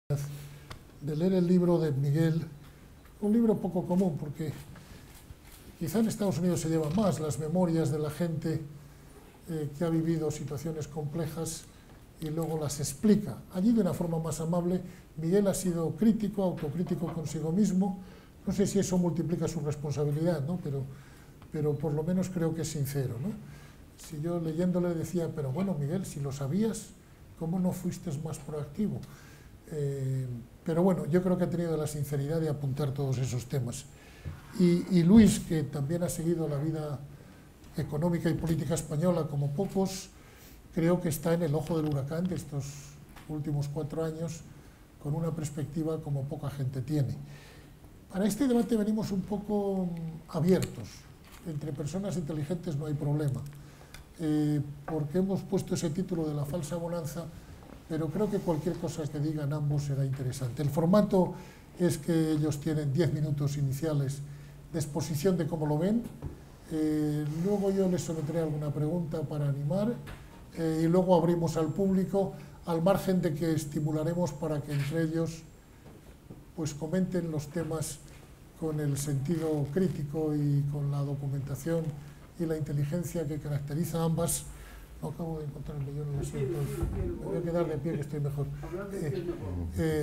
de leer el libro de Miguel, un libro poco común porque quizá en Estados Unidos se llevan más las memorias de la gente que ha vivido situaciones complejas y luego las explica. Allí de una forma más amable. Miguel ha sido crítico, autocrítico consigo mismo. No sé si eso multiplica su responsabilidad, ¿no? pero por lo menos creo que es sincero, ¿no? Si yo leyéndole decía, pero bueno, Miguel, si lo sabías, ¿cómo no fuiste más proactivo? Pero bueno, yo creo que ha tenido la sinceridad de apuntar todos esos temas. Y Luis, que también ha seguido la vida económica y política española como pocos, creo que está en el ojo del huracán de estos últimos 4 años, con una perspectiva como poca gente tiene. Para este debate venimos un poco abiertos. Entre personas inteligentes no hay problema, porque hemos puesto ese título de la falsa bonanza, pero creo que cualquier cosa que digan ambos será interesante. El formato es que ellos tienen 10 minutos iniciales de exposición de cómo lo ven, luego yo les someteré alguna pregunta para animar, y luego abrimos al público, al margen de que estimularemos para que entre ellos pues comenten los temas con el sentido crítico y con la documentación y la inteligencia que caracteriza a ambas. No acabo de encontrarme, yo no lo siento. Me voy a quedar de pie, que estoy mejor.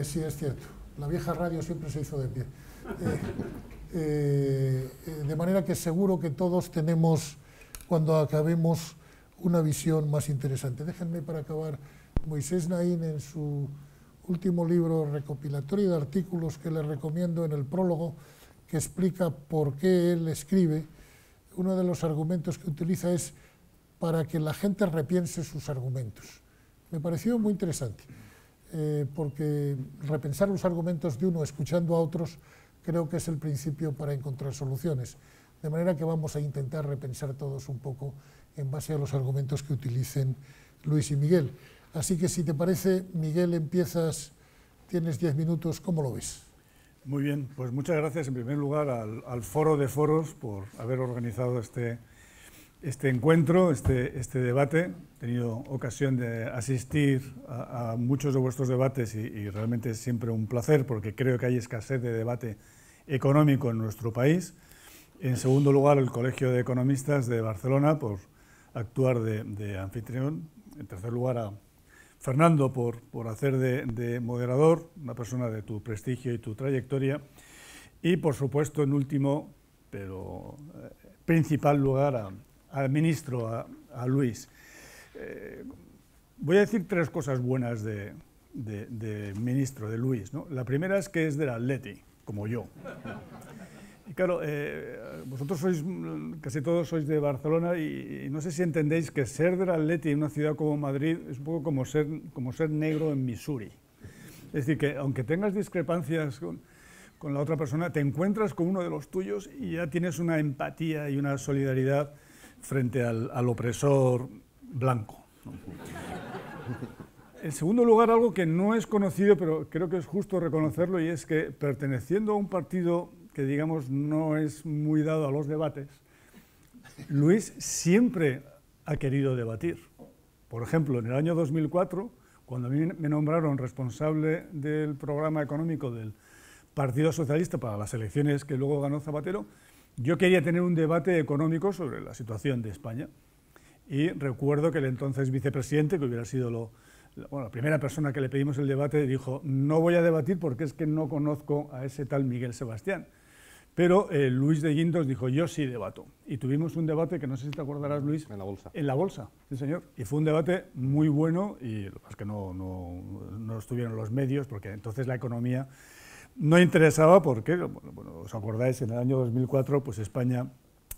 Sí, es cierto. La vieja radio siempre se hizo de pie. De manera que seguro que todos tenemos, cuando acabemos, una visión más interesante. Déjenme para acabar, Moisés Naín en su último libro recopilatorio de artículos que les recomiendo, en el prólogo, que explica por qué él escribe, uno de los argumentos que utiliza es para que la gente repiense sus argumentos. Me pareció muy interesante, porque repensar los argumentos de uno escuchando a otros creo que es el principio para encontrar soluciones. De manera que vamos a intentar repensar todos un poco en base a los argumentos que utilicen Luis y Miguel. Así que si te parece, Miguel, empiezas, tienes 10 minutos, ¿cómo lo ves? Muy bien, pues muchas gracias en primer lugar al Foro de Foros por haber organizado este encuentro, este debate. He tenido ocasión de asistir a muchos de vuestros debates y realmente es siempre un placer porque creo que hay escasez de debate económico en nuestro país. En segundo lugar, el Colegio de Economistas de Barcelona por actuar de anfitrión. En tercer lugar, a Fernando por hacer de moderador, una persona de tu prestigio y tu trayectoria. Y por supuesto, en último, pero principal lugar, al ministro, a Luis. Voy a decir 3 cosas buenas de ministro, de Luis, ¿no? La primera es que es del Atleti, como yo. Y claro, vosotros casi todos sois de Barcelona y no sé si entendéis que ser del Atleti en una ciudad como Madrid es un poco como ser negro en Missouri. Es decir, que aunque tengas discrepancias con la otra persona, te encuentras con uno de los tuyos y ya tienes una empatía y una solidaridad frente al opresor blanco, ¿no? En segundo lugar, algo que no es conocido, pero creo que es justo reconocerlo, y es que perteneciendo a un partido que, digamos, no es muy dado a los debates, Luis siempre ha querido debatir. Por ejemplo, en el año 2004, cuando a mí me nombraron responsable del programa económico del Partido Socialista para las elecciones que luego ganó Zapatero, yo quería tener un debate económico sobre la situación de España. Y recuerdo que el entonces vicepresidente, que hubiera sido la primera persona que le pedimos el debate, dijo: no voy a debatir porque es que no conozco a ese tal Miguel Sebastián. Pero Luis de Guindos dijo: yo sí debato. Y tuvimos un debate que no sé si te acordarás, Luis. En la bolsa. En la bolsa, sí señor. Y fue un debate muy bueno, y lo que pasa es que no estuvieron los medios, porque entonces la economía no interesaba, porque, bueno, os acordáis, en el año 2004 pues España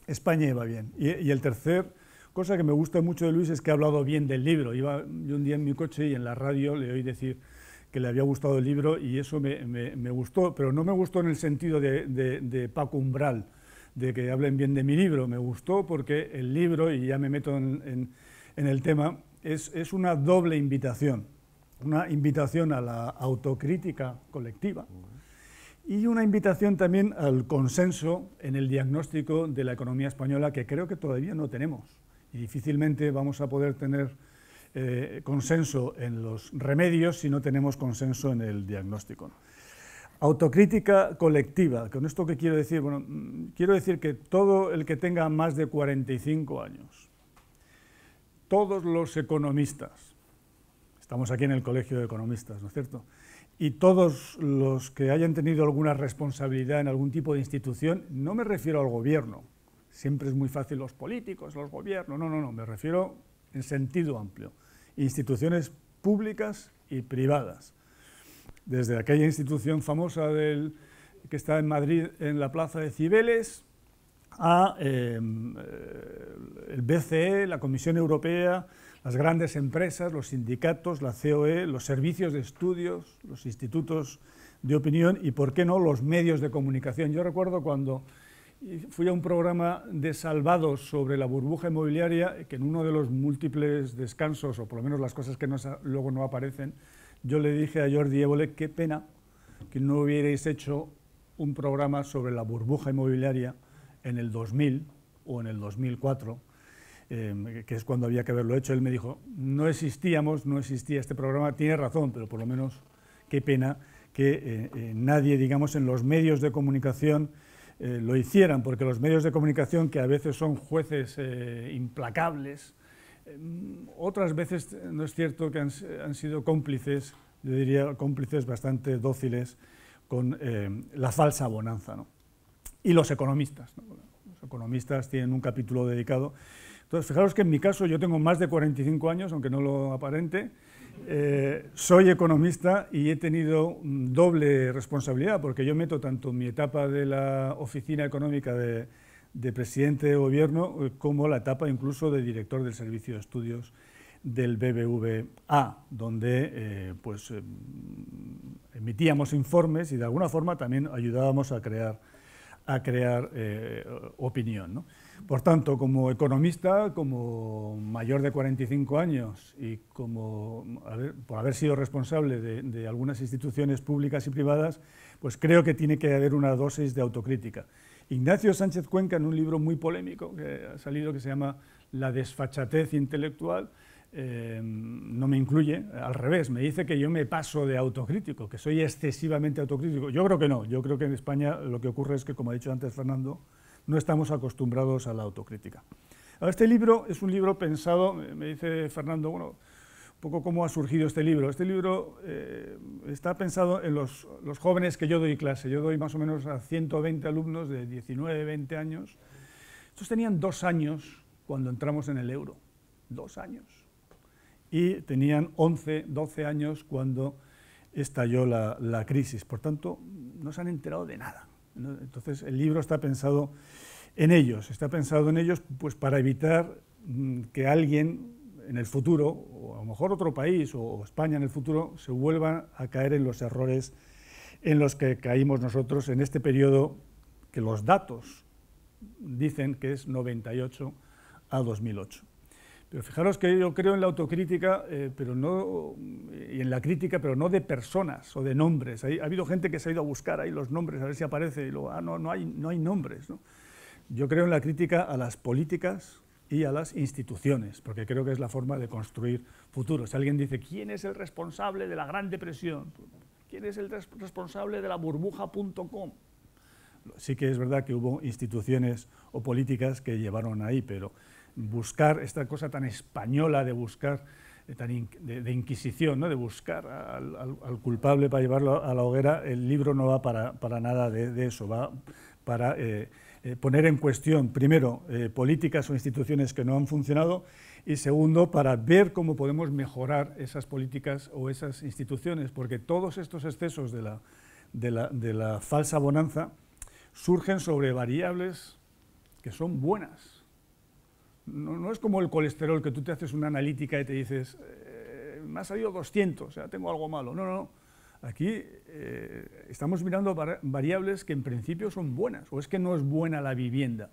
iba bien. Y el tercer cosa que me gusta mucho de Luis es que ha hablado bien del libro. Iba yo un día en mi coche y en la radio le oí decir que le había gustado el libro, y eso me gustó, pero no me gustó en el sentido de Paco Umbral, de que hablen bien de mi libro. Me gustó porque el libro, y ya me meto en el tema, es una doble invitación. Una invitación a la autocrítica colectiva y una invitación también al consenso en el diagnóstico de la economía española, que creo que todavía no tenemos. Y difícilmente vamos a poder tener consenso en los remedios si no tenemos consenso en el diagnóstico. Autocrítica colectiva. ¿Con esto qué quiero decir? Bueno, quiero decir que todo el que tenga más de 45 años, todos los economistas, estamos aquí en el Colegio de Economistas, ¿no es cierto?, y todos los que hayan tenido alguna responsabilidad en algún tipo de institución, no me refiero al gobierno, siempre es muy fácil los políticos, los gobiernos, no, me refiero en sentido amplio, instituciones públicas y privadas. Desde aquella institución famosa que está en Madrid, en la Plaza de Cibeles, a el BCE, la Comisión Europea, las grandes empresas, los sindicatos, la COE, los servicios de estudios, los institutos de opinión y, ¿por qué no?, los medios de comunicación. Yo recuerdo cuando fui a un programa de Salvados sobre la burbuja inmobiliaria, que en uno de los múltiples descansos, o por lo menos las cosas que luego no aparecen, yo le dije a Jordi Évole, qué pena que no hubierais hecho un programa sobre la burbuja inmobiliaria en el 2000 o en el 2004, que es cuando había que haberlo hecho. Él me dijo, no existía este programa, tiene razón, pero por lo menos qué pena que nadie, digamos, en los medios de comunicación lo hicieran, porque los medios de comunicación, que a veces son jueces implacables, otras veces no es cierto que han sido cómplices, yo diría cómplices bastante dóciles con la falsa bonanza, ¿no? Y los economistas, ¿no? Los economistas tienen un capítulo dedicado. Entonces, fijaros que en mi caso yo tengo más de 45 años, aunque no lo aparente, soy economista y he tenido doble responsabilidad, porque yo meto tanto mi etapa de la oficina económica de presidente de gobierno como la etapa incluso de director del servicio de estudios del BBVA, donde emitíamos informes y de alguna forma también ayudábamos a crear opinión, ¿no? Por tanto, como economista, como mayor de 45 años y por haber sido responsable de algunas instituciones públicas y privadas, pues creo que tiene que haber una dosis de autocrítica. Ignacio Sánchez Cuenca, en un libro muy polémico que ha salido, que se llama La desfachatez intelectual, no me incluye, al revés, me dice que yo me paso de autocrítico, que soy excesivamente autocrítico. Yo creo que no, yo creo que en España lo que ocurre es que, como ha dicho antes Fernando, no estamos acostumbrados a la autocrítica. Ahora, este libro es un libro pensado, me dice Fernando, bueno, un poco cómo ha surgido este libro. Este libro está pensado en los jóvenes que yo doy clase. Yo doy más o menos a 120 alumnos de 19, 20 años. Estos tenían 2 años cuando entramos en el euro, 2 años. Y tenían 11, 12 años cuando estalló la crisis. Por tanto, no se han enterado de nada, ¿no? Entonces, el libro está pensado en ellos pues, para evitar que alguien en el futuro, o a lo mejor otro país, o España en el futuro, se vuelva a caer en los errores en los que caímos nosotros en este periodo que los datos dicen que es 98 a 2008. Pero fijaros que yo creo en la autocrítica, y en la crítica, pero no de personas o de nombres. Ha habido gente que se ha ido a buscar ahí los nombres, a ver si aparece, y luego, no hay nombres, ¿no? Yo creo en la crítica a las políticas y a las instituciones, porque creo que es la forma de construir futuro. Si alguien dice, ¿quién es el responsable de la Gran Depresión? ¿Quién es el responsable de la burbuja.com? Sí que es verdad que hubo instituciones o políticas que llevaron ahí, pero buscar esta cosa tan española de buscar, de inquisición, ¿no?, de buscar al culpable para llevarlo a la hoguera, el libro no va para nada de eso, va para poner en cuestión, primero, políticas o instituciones que no han funcionado, y segundo, para ver cómo podemos mejorar esas políticas o esas instituciones, porque todos estos excesos de la falsa bonanza surgen sobre variables que son buenas. No es como el colesterol, que tú te haces una analítica y te dices, me ha salido 200, o sea, tengo algo malo. No. Aquí estamos mirando variables que en principio son buenas. O es que no es buena la vivienda,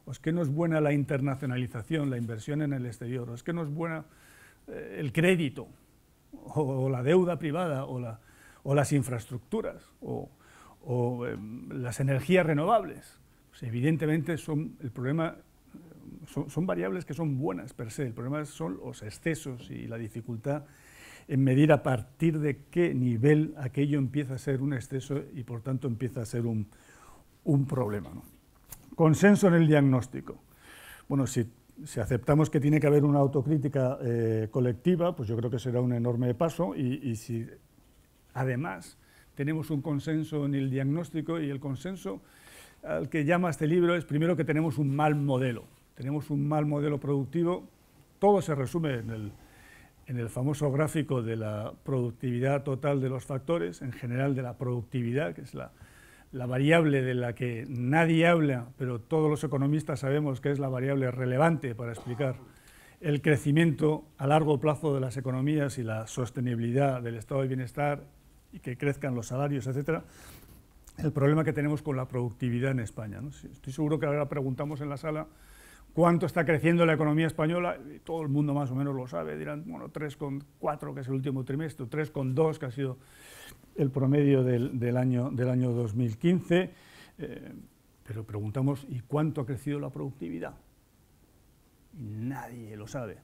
o es que no es buena la internacionalización, la inversión en el exterior, o es que no es buena el crédito, o la deuda privada, o las infraestructuras, o las energías renovables. Pues evidentemente son el problema son variables que son buenas per se. El problema son los excesos y la dificultad en medir a partir de qué nivel aquello empieza a ser un exceso y por tanto empieza a ser un problema, ¿no? Consenso en el diagnóstico. Bueno, si aceptamos que tiene que haber una autocrítica colectiva, pues yo creo que será un enorme paso y si además tenemos un consenso en el diagnóstico, y el consenso al que llama este libro es primero que tenemos un mal modelo productivo. Todo se resume en el famoso gráfico de la productividad total de los factores, en general de la productividad, que es la variable de la que nadie habla, pero todos los economistas sabemos que es la variable relevante para explicar el crecimiento a largo plazo de las economías y la sostenibilidad del estado de bienestar y que crezcan los salarios, etcétera. El problema que tenemos con la productividad en España, ¿no? Estoy seguro que ahora preguntamos en la sala cuánto está creciendo la economía española, y todo el mundo más o menos lo sabe, dirán, bueno, 3,4, que es el último trimestre, 3,2, que ha sido el promedio del año 2015, pero preguntamos, ¿y cuánto ha crecido la productividad? Y nadie lo sabe,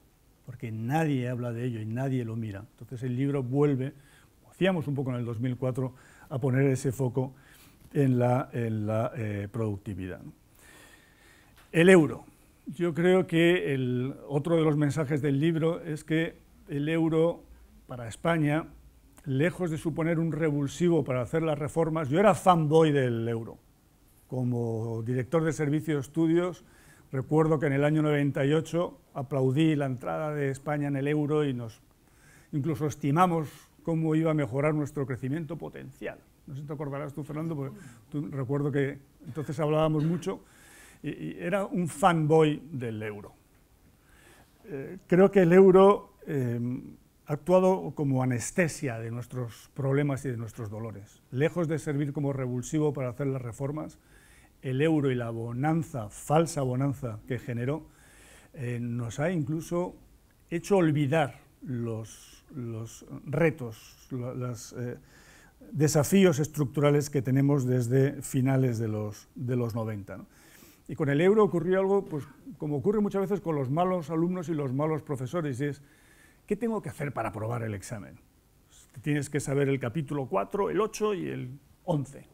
porque nadie habla de ello y nadie lo mira. Entonces el libro vuelve, como hacíamos un poco en el 2004, a poner ese foco en la productividad. El euro. Yo creo que otro de los mensajes del libro es que el euro para España, lejos de suponer un revulsivo para hacer las reformas, yo era fanboy del euro. Como director de servicio de estudios, recuerdo que en el año 98 aplaudí la entrada de España en el euro y incluso estimamos cómo iba a mejorar nuestro crecimiento potencial. No sé si te acordarás tú, Fernando, porque recuerdo que entonces hablábamos mucho y era un fanboy del euro. Creo que el euro ha actuado como anestesia de nuestros problemas y de nuestros dolores. Lejos de servir como revulsivo para hacer las reformas, el euro y la bonanza, falsa bonanza que generó, nos ha incluso hecho olvidar los retos, los desafíos estructurales que tenemos desde finales de los 90, ¿no? Y con el euro ocurrió algo, pues, como ocurre muchas veces con los malos alumnos y los malos profesores, y es, ¿qué tengo que hacer para aprobar el examen? Tienes que saber el capítulo 4, el 8 y el 11.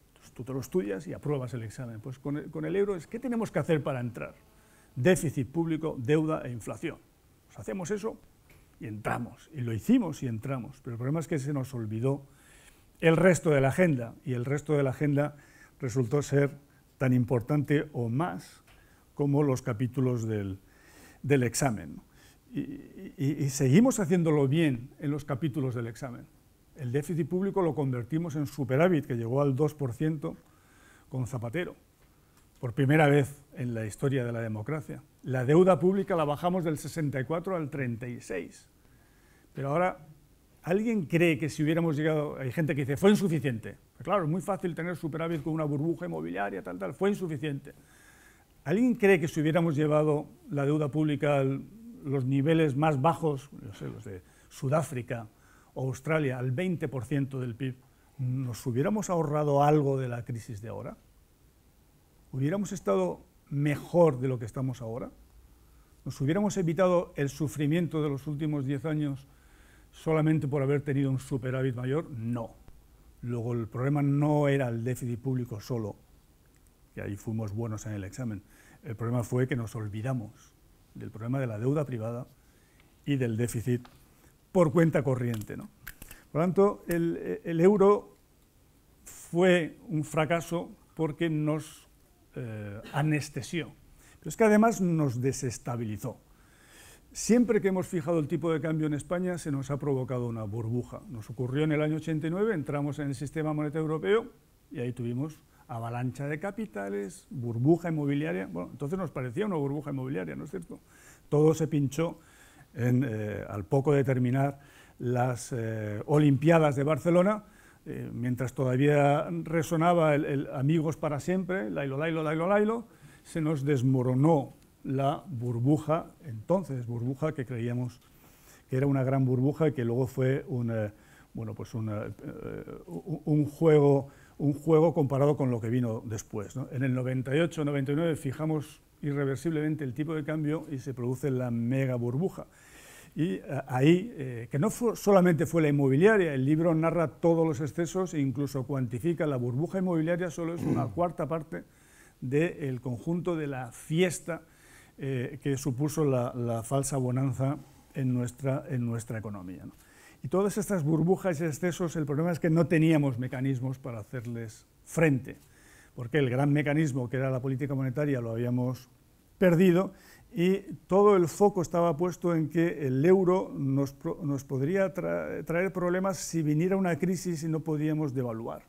Entonces, tú te lo estudias y apruebas el examen. Pues con el euro es, ¿qué tenemos que hacer para entrar? Déficit público, deuda e inflación. Pues hacemos eso y entramos, y lo hicimos y entramos, pero el problema es que se nos olvidó el resto de la agenda, y el resto de la agenda resultó ser tan importante o más como los capítulos del examen. Y seguimos haciéndolo bien en los capítulos del examen. El déficit público lo convertimos en superávit, que llegó al 2% con Zapatero, por primera vez en la historia de la democracia. La deuda pública la bajamos del 64 al 36. Pero ahora, ¿alguien cree que si hubiéramos llegado, hay gente que dice, fue insuficiente? Pues claro, es muy fácil tener superávit con una burbuja inmobiliaria, tal, fue insuficiente. ¿Alguien cree que si hubiéramos llevado la deuda pública a los niveles más bajos, no sé, los de Sudáfrica o Australia, al 20% del PIB, nos hubiéramos ahorrado algo de la crisis de ahora? ¿Hubiéramos estado mejor de lo que estamos ahora? ¿Nos hubiéramos evitado el sufrimiento de los últimos 10 años solamente por haber tenido un superávit mayor? No. Luego el problema no era el déficit público solo, que ahí fuimos buenos en el examen. El problema fue que nos olvidamos del problema de la deuda privada y del déficit por cuenta corriente, ¿no? Por lo tanto, el euro fue un fracaso porque nos anestesió, pero es que además nos desestabilizó. Siempre que hemos fijado el tipo de cambio en España se nos ha provocado una burbuja. Nos ocurrió en el año 89, entramos en el sistema monetario europeo y ahí tuvimos avalancha de capitales, burbuja inmobiliaria. Bueno, entonces nos parecía una burbuja inmobiliaria, ¿no es cierto? Todo se pinchó al poco de terminar las Olimpiadas de Barcelona, mientras todavía resonaba el amigos para siempre, lailo, lailo, lailo, lailo, se nos desmoronó la burbuja, entonces burbuja que creíamos que era una gran burbuja y que luego fue un juego comparado con lo que vino después, ¿no? En el 98-99 fijamos irreversiblemente el tipo de cambio y se produce la mega burbuja. Y ahí, que no solamente fue la inmobiliaria, el libro narra todos los excesos e incluso cuantifica la burbuja inmobiliaria, solo es una cuarta parte del conjunto de la fiesta que supuso la falsa bonanza en nuestra economía, ¿no? Y todas estas burbujas y excesos, el problema es que no teníamos mecanismos para hacerles frente, porque el gran mecanismo que era la política monetaria lo habíamos perdido y todo el foco estaba puesto en que el euro nos podría traer problemas si viniera una crisis y no podíamos devaluar.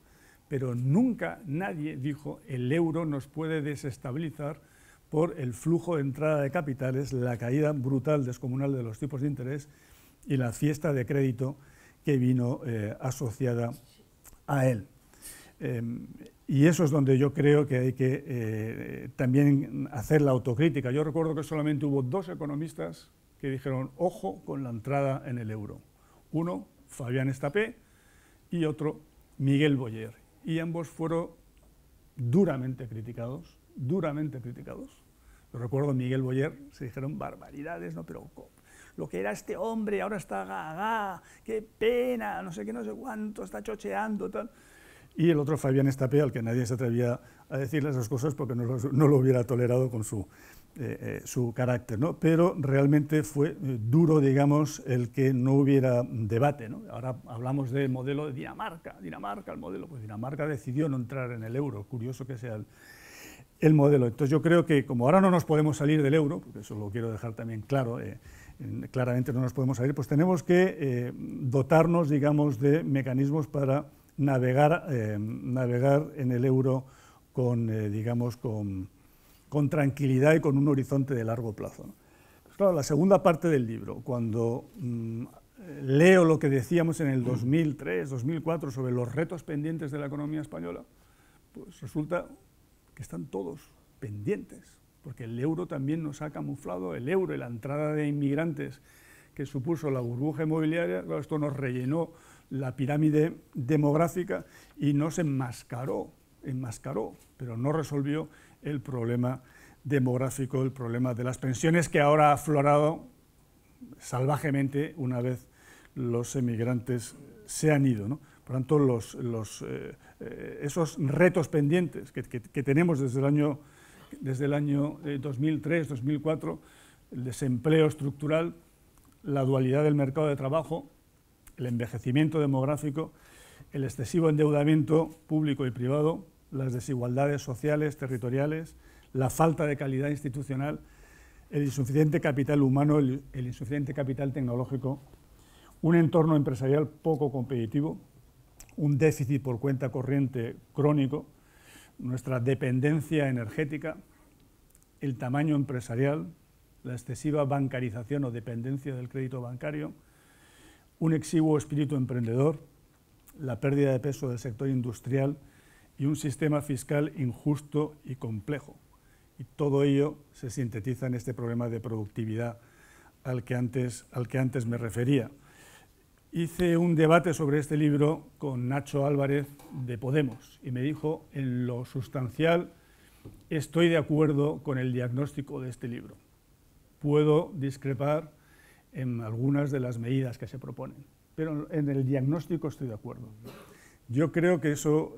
Pero nunca nadie dijo el euro nos puede desestabilizar por el flujo de entrada de capitales, la caída brutal, descomunal de los tipos de interés y la fiesta de crédito que vino asociada a él. Y eso es donde yo creo que hay que también hacer la autocrítica. Yo recuerdo que solamente hubo 2 economistas que dijeron ojo con la entrada en el euro. Uno, Fabián Estapé, y otro, Miguel Boyer. Y ambos fueron duramente criticados, duramente criticados. Yo recuerdo Miguel Boyer, se dijeron barbaridades, ¿no? Pero lo que era este hombre, ahora está gaga, qué pena, no sé qué, no sé cuánto, está chocheando, tal. Y el otro, Fabián Estapé, al que nadie se atrevía a decirle esas cosas porque no lo hubiera tolerado con su carácter, ¿no? Pero realmente fue duro, digamos, el que no hubiera debate, ¿no? Ahora hablamos del modelo de Dinamarca, el modelo, pues Dinamarca decidió no entrar en el euro, curioso que sea el modelo. Entonces yo creo que como ahora no nos podemos salir del euro, porque eso lo quiero dejar también claro, claramente no nos podemos salir, pues tenemos que dotarnos, digamos, de mecanismos para navegar en el euro con, digamos, con tranquilidad y con un horizonte de largo plazo, ¿no? Pues claro, la segunda parte del libro, cuando leo lo que decíamos en el 2003, 2004 sobre los retos pendientes de la economía española, pues resulta que están todos pendientes, porque el euro también nos ha camuflado, el euro y la entrada de inmigrantes que supuso la burbuja inmobiliaria, claro, esto nos rellenó la pirámide demográfica y nos enmascaró, pero no resolvió el problema demográfico, el problema de las pensiones que ahora ha aflorado salvajemente una vez los emigrantes se han ido, ¿no? Por tanto, esos retos pendientes que tenemos desde el año 2003, 2004, el desempleo estructural, la dualidad del mercado de trabajo, el envejecimiento demográfico, el excesivo endeudamiento público y privado, las desigualdades sociales, territoriales, la falta de calidad institucional, el insuficiente capital humano, el insuficiente capital tecnológico, un entorno empresarial poco competitivo, un déficit por cuenta corriente crónico, nuestra dependencia energética, el tamaño empresarial, la excesiva bancarización o dependencia del crédito bancario, un exiguo espíritu emprendedor, la pérdida de peso del sector industrial y un sistema fiscal injusto y complejo. Y todo ello se sintetiza en este problema de productividad al que antes me refería. Hice un debate sobre este libro con Nacho Álvarez de Podemos y me dijo, en lo sustancial, estoy de acuerdo con el diagnóstico de este libro. Puedo discrepar en algunas de las medidas que se proponen, pero en el diagnóstico estoy de acuerdo. Yo creo que eso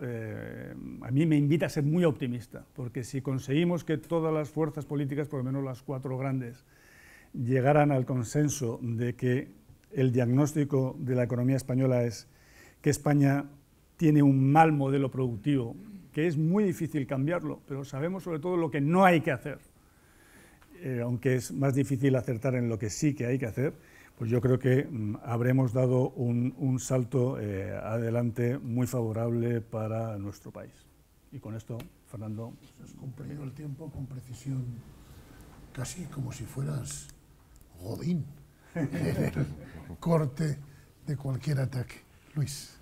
a mí me invita a ser muy optimista, porque si conseguimos que todas las fuerzas políticas, por lo menos las 4 grandes, llegaran al consenso de que el diagnóstico de la economía española es que España tiene un mal modelo productivo, que es muy difícil cambiarlo, pero sabemos sobre todo lo que no hay que hacer, aunque es más difícil acertar en lo que sí que hay que hacer, pues yo creo que habremos dado un salto adelante muy favorable para nuestro país. Y con esto, Fernando... Has cumplido el tiempo con precisión, casi como si fueras Godín, en el corte de cualquier ataque. Luis.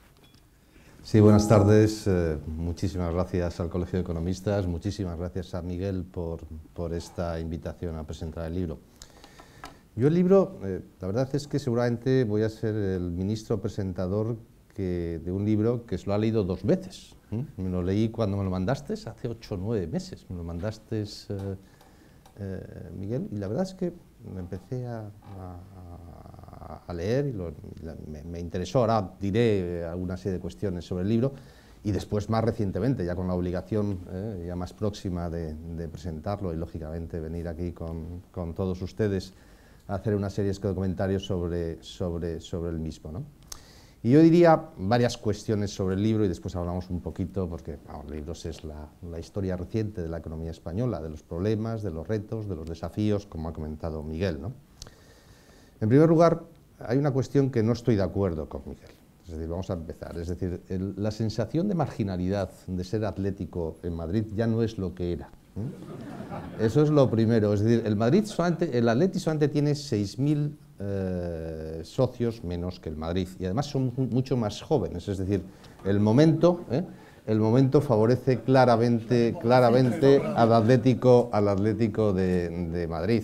Sí, buenas tardes. Muchísimas gracias al Colegio de Economistas, muchísimas gracias a Miguel por esta invitación a presentar el libro. Yo el libro, la verdad es que seguramente voy a ser el ministro presentador de un libro que se lo ha leído 2 veces. Me lo leí cuando me lo mandaste, hace 8 o 9 meses. Me lo mandaste Miguel, y la verdad es que me empecé a leer y me interesó. Ahora diré alguna serie de cuestiones sobre el libro, y después, más recientemente, ya con la obligación ya más próxima de presentarlo y, lógicamente, venir aquí con todos ustedes a hacer una serie de comentarios sobre el mismo, ¿no? Y yo diría varias cuestiones sobre el libro, y después hablamos un poquito, porque el libro es la historia reciente de la economía española, de los problemas, de los retos, de los desafíos, como ha comentado Miguel, ¿no? En primer lugar, hay una cuestión que no estoy de acuerdo con Miguel. Es decir, vamos a empezar. Es decir, la sensación de marginalidad de ser atlético en Madrid ya no es lo que era. Eso es lo primero. Es decir, el Atleti solamente tiene 6.000 socios menos que el Madrid, y además son mucho más jóvenes. Es decir, el momento favorece claramente al Atlético de Madrid.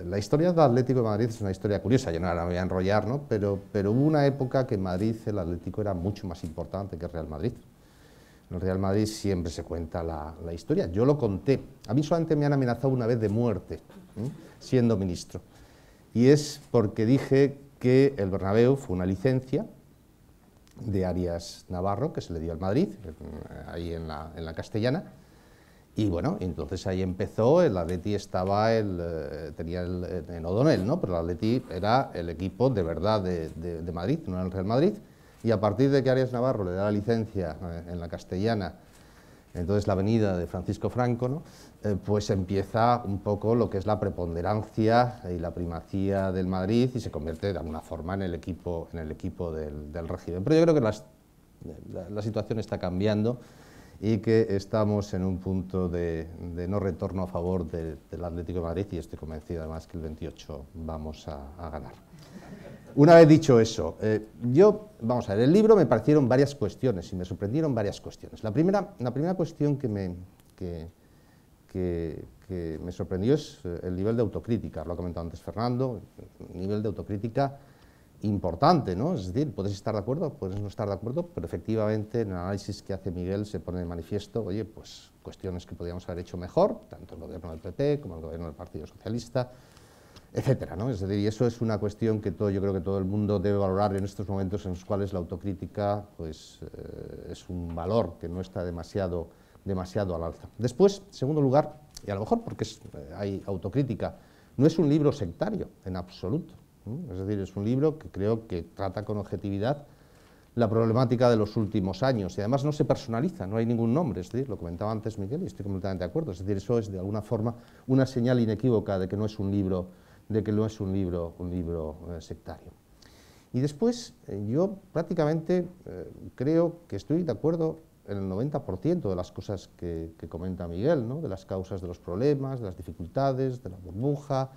La historia del Atlético de Madrid es una historia curiosa, yo no la voy a enrollar, ¿no? Pero hubo una época que en Madrid el Atlético era mucho más importante que el Real Madrid. En el Real Madrid siempre se cuenta la historia. Yo lo conté. A mí solamente me han amenazado una vez de muerte, siendo ministro. Y es porque dije que el Bernabéu fue una licencia de Arias Navarro que se le dio al Madrid, ahí en la Castellana. Y bueno, entonces ahí empezó. El Atleti estaba, tenía en O'Donnell, ¿no? Pero el Atleti era el equipo de verdad de Madrid, no era el Real Madrid. Y a partir de que Arias Navarro le da la licencia en la Castellana, entonces la avenida de Francisco Franco, ¿no? Pues empieza un poco lo que es la preponderancia y la primacía del Madrid, y se convierte de alguna forma en el equipo del régimen. Pero yo creo que la situación está cambiando, y que estamos en un punto de no retorno a favor del Atlético de Madrid, y estoy convencido además que el 28 vamos a ganar. Una vez dicho eso, vamos a ver, el libro me parecieron varias cuestiones y me sorprendieron varias cuestiones. La primera cuestión que me sorprendió es el nivel de autocrítica. Lo ha comentado antes Fernando, un nivel de autocrítica importante, ¿no? Es decir, puedes estar de acuerdo, puedes no estar de acuerdo, pero efectivamente en el análisis que hace Miguel se pone de manifiesto, oye, pues cuestiones que podríamos haber hecho mejor, tanto el gobierno del PP como el gobierno del Partido Socialista, etcétera, ¿no? Es decir, y eso es una cuestión que yo creo que todo el mundo debe valorar en estos momentos en los cuales la autocrítica pues, es un valor que no está demasiado al alza. Después, en segundo lugar, y a lo mejor porque hay autocrítica, no es un libro sectario en absoluto. Es decir, es un libro que creo que trata con objetividad la problemática de los últimos años, y además no se personaliza, no hay ningún nombre. Es decir, lo comentaba antes Miguel y estoy completamente de acuerdo. Es decir, eso es de alguna forma una señal inequívoca de que no es un libro sectario. Y después, yo prácticamente creo que estoy de acuerdo en el 90% de las cosas que comenta Miguel, ¿no? De las causas de los problemas, de las dificultades, de la burbuja,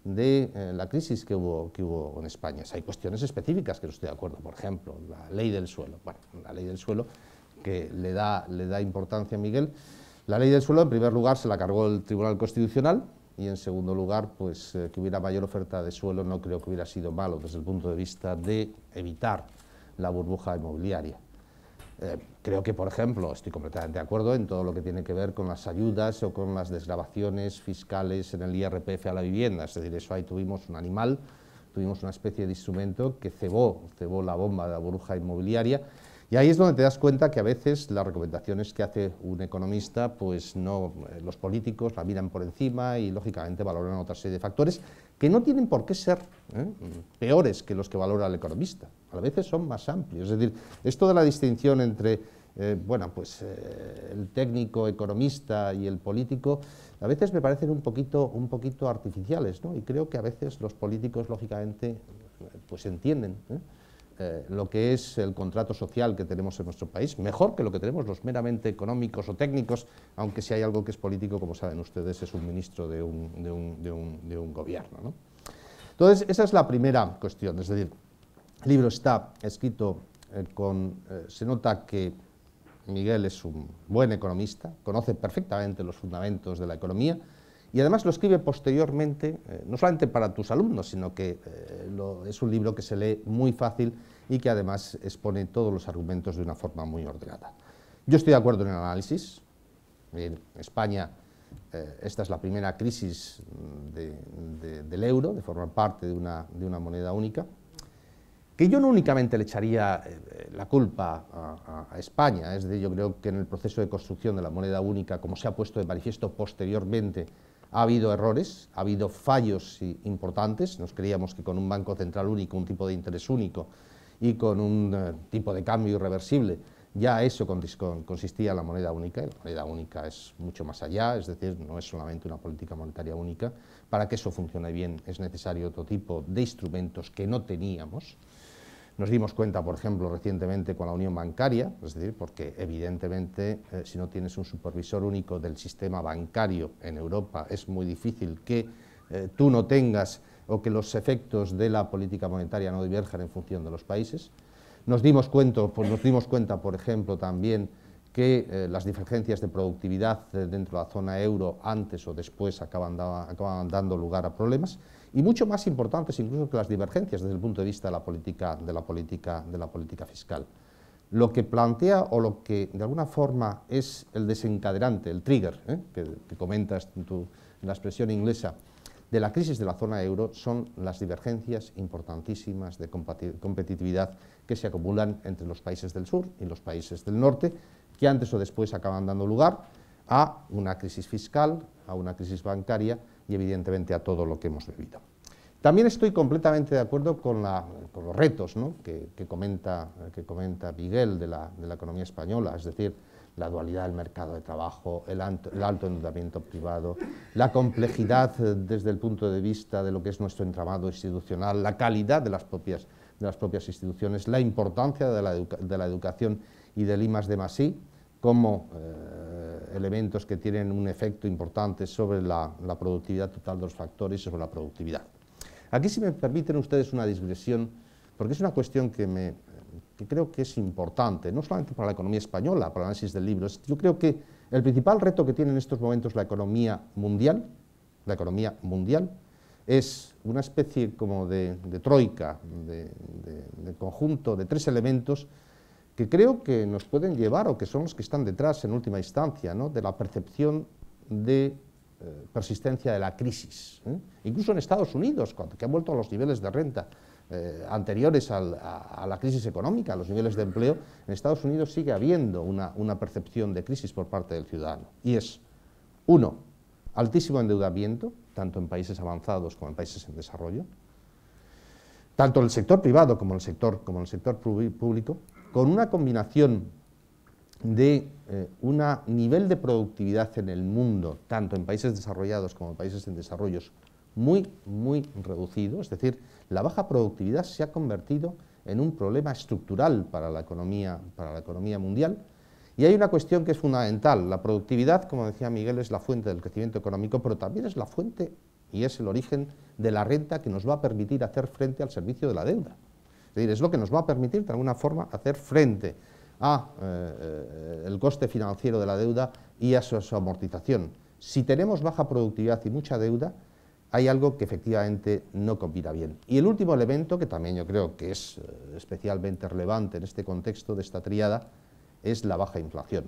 de la crisis que hubo en España. Hay cuestiones específicas que no estoy de acuerdo, por ejemplo, la ley del suelo. Bueno, la ley del suelo, que le da importancia a Miguel. La ley del suelo, en primer lugar, se la cargó el Tribunal Constitucional, y en segundo lugar, pues que hubiera mayor oferta de suelo no creo que hubiera sido malo desde el punto de vista de evitar la burbuja inmobiliaria. Creo que, por ejemplo, estoy completamente de acuerdo en todo lo que tiene que ver con las ayudas o con las desgravaciones fiscales en el IRPF a la vivienda. Es decir, eso ahí tuvimos un animal, tuvimos una especie de instrumento que cebó la bomba de la burbuja inmobiliaria. Y ahí es donde te das cuenta que a veces las recomendaciones que hace un economista, pues no, los políticos la miran por encima y lógicamente valoran otra serie de factores que no tienen por qué ser peores que los que valora el economista. A veces son más amplios. Es decir, esto de la distinción entre el técnico economista y el político, a veces me parecen un poquito artificiales, ¿no? Y creo que a veces los políticos, lógicamente, pues entienden lo que es el contrato social que tenemos en nuestro país, mejor que lo que tenemos los meramente económicos o técnicos, aunque si hay algo que es político, como saben ustedes, es un ministro de un gobierno, ¿no? Entonces, esa es la primera cuestión. Es decir, el libro está escrito se nota que Miguel es un buen economista, conoce perfectamente los fundamentos de la economía, y además lo escribe posteriormente, no solamente para tus alumnos, sino que es un libro que se lee muy fácil y que además expone todos los argumentos de una forma muy ordenada. Yo estoy de acuerdo en el análisis. En España esta es la primera crisis del euro, de formar parte de una moneda única, que yo no únicamente le echaría la culpa a España, es decir, yo creo que en el proceso de construcción de la moneda única, como se ha puesto de manifiesto posteriormente, ha habido errores, ha habido fallos importantes. Nos creíamos que con un banco central único, un tipo de interés único y con un tipo de cambio irreversible, ya eso consistía en la moneda única. Y la moneda única es mucho más allá, es decir, no es solamente una política monetaria única. Para que eso funcione bien es necesario otro tipo de instrumentos que no teníamos. Nos dimos cuenta, por ejemplo, recientemente con la unión bancaria, es decir, porque evidentemente si no tienes un supervisor único del sistema bancario en Europa, es muy difícil que tú no tengas o que los efectos de la política monetaria no diverjan en función de los países. Nos dimos cuenta, por ejemplo, también que las divergencias de productividad dentro de la zona euro antes o después acaban dando lugar a problemas, y mucho más importantes incluso que las divergencias desde el punto de vista de la política fiscal. Lo que plantea o lo que de alguna forma es el desencadenante, el trigger, que comentas en la expresión inglesa, de la crisis de la zona euro son las divergencias importantísimas de competitividad que se acumulan entre los países del sur y los países del norte, que antes o después acaban dando lugar a una crisis fiscal, a una crisis bancaria y evidentemente a todo lo que hemos vivido. También estoy completamente de acuerdo con los retos, ¿no?, que comenta Miguel de la economía española, es decir, la dualidad del mercado de trabajo, el alto endeudamiento privado, la complejidad desde el punto de vista de lo que es nuestro entramado institucional, la calidad de las propias instituciones, la importancia de la educación y del I+D+I como elementos que tienen un efecto importante sobre la productividad total de los factores y sobre la productividad. Aquí, si me permiten ustedes una digresión, porque es una cuestión que creo que es importante, no solamente para la economía española, para el análisis del libro. Yo creo que el principal reto que tiene en estos momentos la economía mundial, es una especie como de troika, de conjunto de tres elementos que creo que nos pueden llevar, o que son los que están detrás en última instancia, ¿no?, de la percepción de persistencia de la crisis. Incluso en Estados Unidos, que han vuelto a los niveles de renta anteriores a la crisis económica, a los niveles de empleo, en Estados Unidos sigue habiendo una percepción de crisis por parte del ciudadano. Y es, uno, altísimo endeudamiento, tanto en países avanzados como en países en desarrollo, tanto en el sector privado como en el sector público, con una combinación de un nivel de productividad en el mundo, tanto en países desarrollados como en países en desarrollo, muy reducido. Es decir, la baja productividad se ha convertido en un problema estructural para la economía mundial. Y hay una cuestión que es fundamental. La productividad, como decía Miguel, es la fuente del crecimiento económico, pero también es la fuente y es el origen de la renta que nos va a permitir hacer frente al servicio de la deuda. Es decir, es lo que nos va a permitir, de alguna forma, hacer frente el coste financiero de la deuda y a su amortización. Si tenemos baja productividad y mucha deuda, hay algo que efectivamente no combina bien. Y el último elemento, que también yo creo que es especialmente relevante en este contexto de esta tríada, es la baja inflación.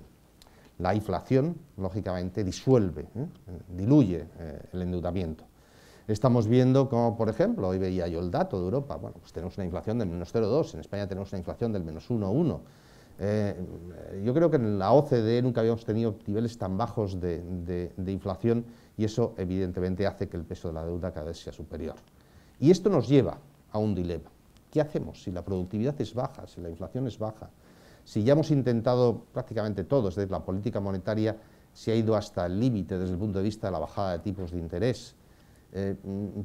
La inflación, lógicamente, diluye el endeudamiento. Estamos viendo como, por ejemplo, hoy veía yo el dato de Europa, bueno, pues tenemos una inflación del -0,2, en España tenemos una inflación del -1,1. Yo creo que en la OCDE nunca habíamos tenido niveles tan bajos de inflación, y eso evidentemente hace que el peso de la deuda cada vez sea superior. Y esto nos lleva a un dilema. ¿Qué hacemos si la productividad es baja, si la inflación es baja? Si ya hemos intentado prácticamente todo, es decir, la política monetaria se ha ido hasta el límite desde el punto de vista de la bajada de tipos de interés,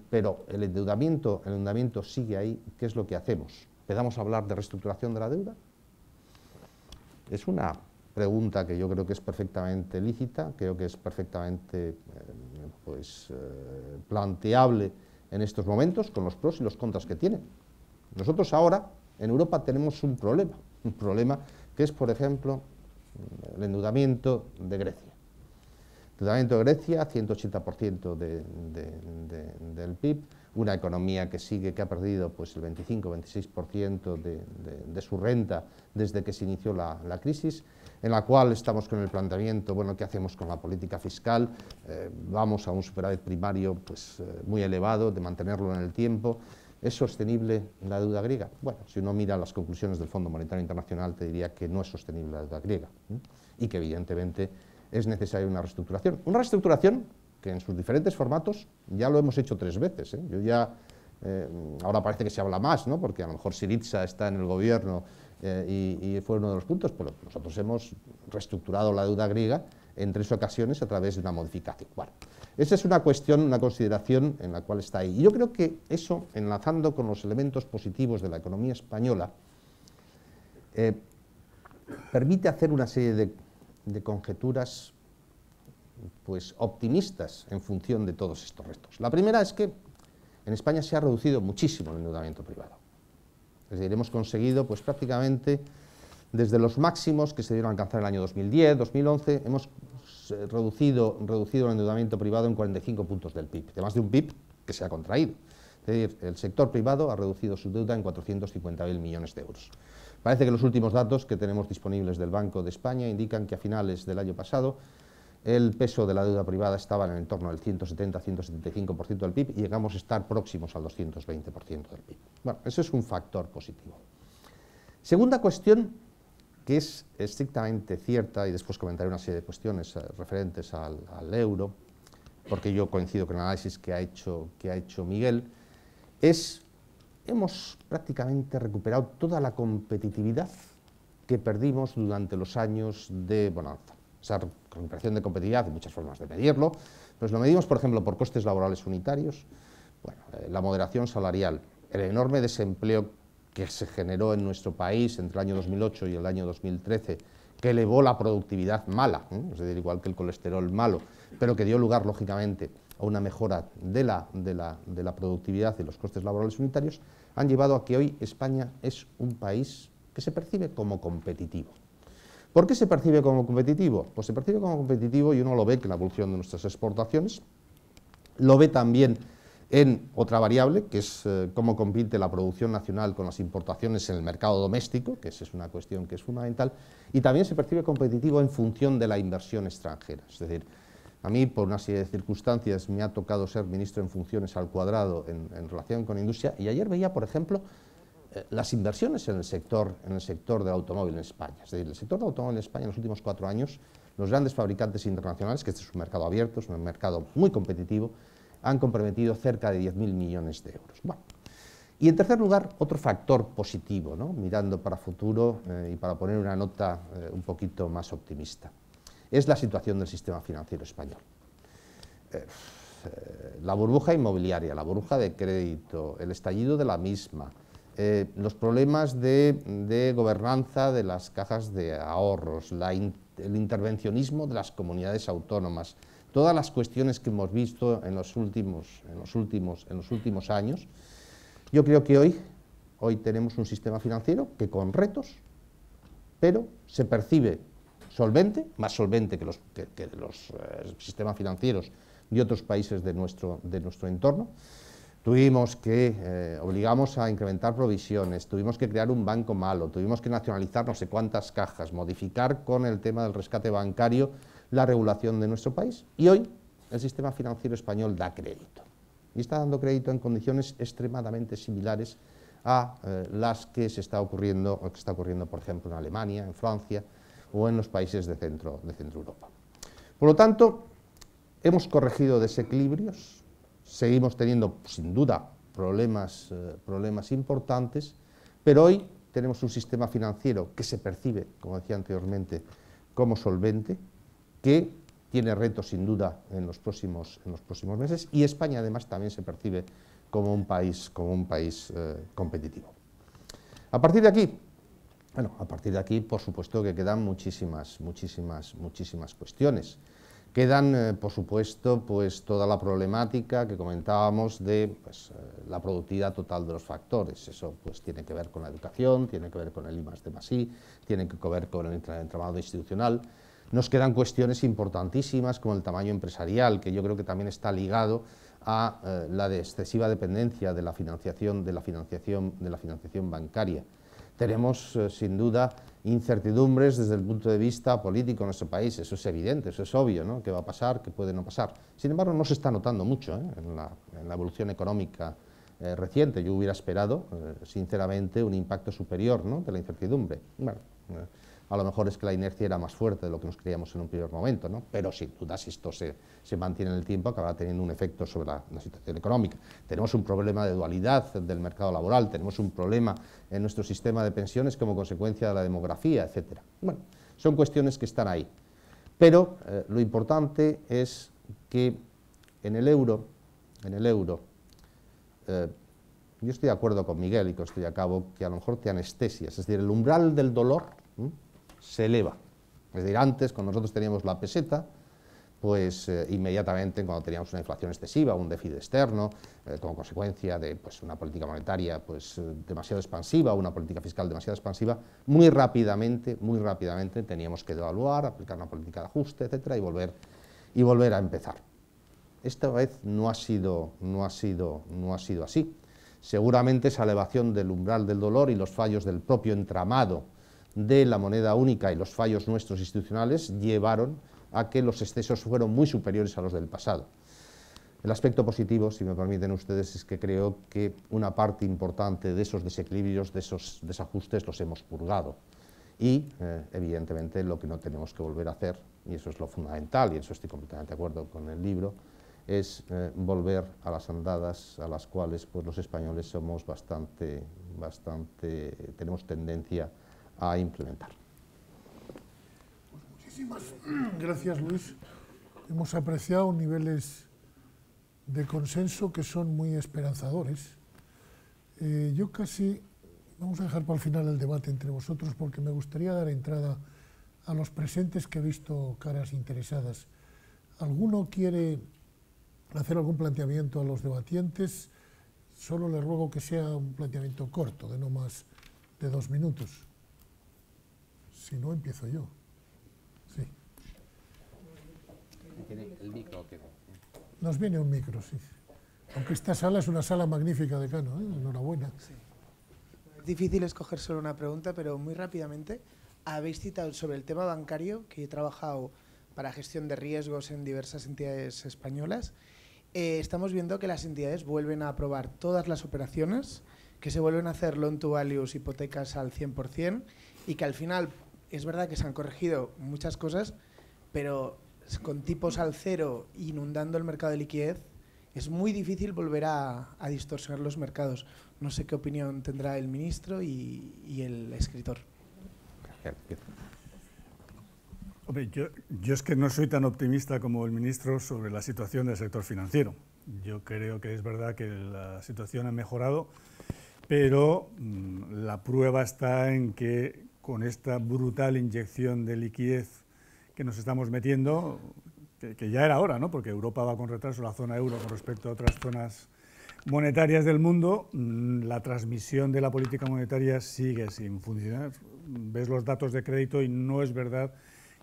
pero el endeudamiento sigue ahí. ¿Qué es lo que hacemos? ¿Empezamos a hablar de reestructuración de la deuda? Es una pregunta que yo creo que es perfectamente lícita, creo que es perfectamente planteable en estos momentos, con los pros y los contras que tiene. Nosotros ahora, en Europa, tenemos un problema que es, por ejemplo, el endeudamiento de Grecia. El endeudamiento de Grecia, 180% del PIB, una economía que ha perdido pues, el 25-26% de su renta desde que se inició la crisis, en la cual estamos con el planteamiento, bueno, ¿qué hacemos con la política fiscal? Vamos a un superávit primario pues, muy elevado, de mantenerlo en el tiempo. ¿Es sostenible la deuda griega? Bueno, si uno mira las conclusiones del Fondo Monetario Internacional, te diría que no es sostenible la deuda griega, y que evidentemente es necesaria una reestructuración. Una reestructuración que en sus diferentes formatos ya lo hemos hecho 3 veces. Yo ya, ahora parece que se habla más, ¿no? Porque a lo mejor Syriza está en el gobierno y fue uno de los puntos, pero nosotros hemos reestructurado la deuda griega en 3 ocasiones a través de una modificación. Bueno, esa es una cuestión, una consideración en la cual está ahí. Y yo creo que eso, enlazando con los elementos positivos de la economía española, permite hacer una serie de conjeturas pues, optimistas en función de todos estos retos. La primera es que en España se ha reducido muchísimo el endeudamiento privado. Es decir, hemos conseguido pues, prácticamente desde los máximos que se dieron a alcanzar en el año 2010, 2011, hemos reducido el endeudamiento privado en 45 puntos del PIB, además de un PIB que se ha contraído. Es decir, el sector privado ha reducido su deuda en 450.000 millones de euros. Parece que los últimos datos que tenemos disponibles del Banco de España indican que a finales del año pasado el peso de la deuda privada estaba en el entorno del 170-175% del PIB y llegamos a estar próximos al 220% del PIB. Bueno, eso es un factor positivo. Segunda cuestión, que es estrictamente cierta, y después comentaré una serie de cuestiones referentes al euro, porque yo coincido con el análisis que ha hecho Miguel, hemos prácticamente recuperado toda la competitividad que perdimos durante los años de bonanza. Esa recuperación de competitividad, hay muchas formas de medirlo, pues lo medimos, por ejemplo, por costes laborales unitarios, bueno, la moderación salarial, el enorme desempleo que se generó en nuestro país entre el año 2008 y el año 2013, que elevó la productividad mala, es decir, igual que el colesterol malo, pero que dio lugar, lógicamente, a una mejora de la productividad y los costes laborales unitarios, han llevado a que hoy España es un país que se percibe como competitivo. ¿Por qué se percibe como competitivo? Pues se percibe como competitivo y uno lo ve en la evolución de nuestras exportaciones, lo ve también en otra variable, que es cómo compite la producción nacional con las importaciones en el mercado doméstico, que esa es una cuestión que es fundamental, y también se percibe competitivo en función de la inversión extranjera. Es decir, a mí, por una serie de circunstancias, me ha tocado ser ministro en funciones al cuadrado en relación con industria, y ayer veía, por ejemplo, las inversiones en el sector del automóvil en España. Es decir, el sector del automóvil en España en los últimos 4 años, los grandes fabricantes internacionales, que este es un mercado abierto, es un mercado muy competitivo, han comprometido cerca de 10.000 millones de euros. Bueno, y en tercer lugar, otro factor positivo, ¿no? Mirando para futuro y para poner una nota un poquito más optimista, es la situación del sistema financiero español. La burbuja inmobiliaria, la burbuja de crédito, el estallido de la misma, los problemas de gobernanza de las cajas de ahorros, el intervencionismo de las comunidades autónomas, todas las cuestiones que hemos visto en los últimos años, yo creo que hoy tenemos un sistema financiero que con retos, pero se percibe solvente, más solvente que los sistemas financieros de otros países de nuestro entorno. Obligamos a incrementar provisiones, tuvimos que crear un banco malo, tuvimos que nacionalizar no sé cuántas cajas, modificar con el tema del rescate bancario la regulación de nuestro país, y hoy el sistema financiero español da crédito, y está dando crédito en condiciones extremadamente similares a las que está ocurriendo, por ejemplo, en Alemania, en Francia o en los países de Centro Europa. Por lo tanto, hemos corregido desequilibrios, seguimos teniendo, sin duda, problemas importantes, pero hoy tenemos un sistema financiero que se percibe, como decía anteriormente, como solvente, que tiene retos sin duda en los próximos meses, y España además también se percibe como un país competitivo. A partir de aquí, por supuesto que quedan muchísimas cuestiones. Quedan, por supuesto, pues toda la problemática que comentábamos de la productividad total de los factores. Eso pues tiene que ver con la educación, tiene que ver con el I+D+I, tiene que ver con el entramado institucional. Nos quedan cuestiones importantísimas como el tamaño empresarial, que yo creo que también está ligado a la excesiva dependencia de la financiación bancaria. Tenemos, sin duda, incertidumbres desde el punto de vista político en nuestro país, eso es evidente, eso es obvio, ¿no? ¿Qué va a pasar? ¿Qué puede no pasar? Sin embargo, no se está notando mucho en la evolución económica reciente. Yo hubiera esperado, sinceramente, un impacto superior, ¿no?, de la incertidumbre. Bueno, a lo mejor es que la inercia era más fuerte de lo que nos creíamos en un primer momento, ¿no? Pero sin duda, si esto se mantiene en el tiempo, acabará teniendo un efecto sobre la situación económica. Tenemos un problema de dualidad del mercado laboral, tenemos un problema en nuestro sistema de pensiones como consecuencia de la demografía, etc. Bueno, son cuestiones que están ahí. Pero lo importante es que en el euro, yo estoy de acuerdo con Miguel, y con esto ya acabo, que a lo mejor te anestesias, es decir, el umbral del dolor se eleva. Es decir, antes, cuando nosotros teníamos la peseta, pues inmediatamente, cuando teníamos una inflación excesiva, un déficit externo, como consecuencia de una política monetaria demasiado expansiva, una política fiscal demasiado expansiva, muy rápidamente teníamos que devaluar, aplicar una política de ajuste, etcétera, y volver a empezar. Esta vez no ha sido así. Seguramente esa elevación del umbral del dolor y los fallos del propio entramado de la moneda única y los fallos nuestros institucionales llevaron a que los excesos fueron muy superiores a los del pasado. El aspecto positivo, si me permiten ustedes, es que creo que una parte importante de esos desequilibrios, de esos desajustes, los hemos purgado. Y, evidentemente, lo que no tenemos que volver a hacer, y eso es lo fundamental, y eso estoy completamente de acuerdo con el libro, es volver a las andadas a las cuales pues, los españoles somos tenemos tendencia a implementar. Muchísimas gracias, Luis. Hemos apreciado niveles de consenso que son muy esperanzadores. Yo casi, vamos a dejar para el final el debate entre vosotros porque me gustaría dar entrada a los presentes, que he visto caras interesadas. ¿Alguno quiere hacer algún planteamiento a los debatientes? Solo les ruego que sea un planteamiento corto, de no más de 2 minutos. Si no, empiezo yo. Sí. El micro, ¿qué? Nos viene un micro, sí. Aunque esta sala es una sala magnífica, decano, enhorabuena. Sí. Es difícil escoger solo una pregunta, pero muy rápidamente. Habéis citado sobre el tema bancario, que he trabajado para gestión de riesgos en diversas entidades españolas. Estamos viendo que las entidades vuelven a aprobar todas las operaciones, que se vuelven a hacer loan to values, hipotecas al 100%, y que al final es verdad que se han corregido muchas cosas, pero con tipos al cero inundando el mercado de liquidez, es muy difícil volver a distorsionar los mercados. No sé qué opinión tendrá el ministro y el escritor. Hombre, yo es que no soy tan optimista como el ministro sobre la situación del sector financiero. Yo creo que es verdad que la situación ha mejorado, pero la prueba está en que con esta brutal inyección de liquidez que nos estamos metiendo, que ya era hora, ¿no? Porque Europa va con retraso, la zona euro, con respecto a otras zonas monetarias del mundo, la transmisión de la política monetaria sigue sin funcionar. Ves los datos de crédito y no es verdad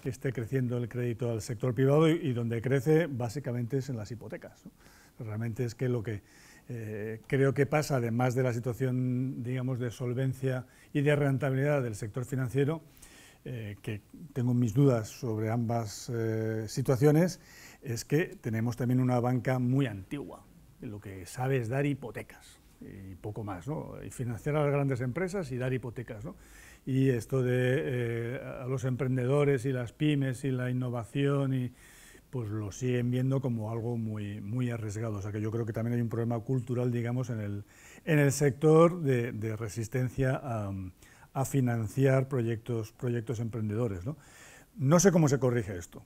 que esté creciendo el crédito al sector privado y donde crece básicamente es en las hipotecas, ¿no? Realmente es que lo que creo que pasa, además de la situación, digamos, de solvencia y de rentabilidad del sector financiero, que tengo mis dudas sobre ambas situaciones, es que tenemos también una banca muy antigua, lo que sabe es dar hipotecas y poco más, ¿no? Y financiar a las grandes empresas y dar hipotecas, ¿no? Y esto de a los emprendedores y las pymes y la innovación, pues lo siguen viendo como algo muy arriesgado. O sea que yo creo que también hay un problema cultural, digamos, en el sector de resistencia a financiar proyectos emprendedores, ¿no? No sé cómo se corrige esto,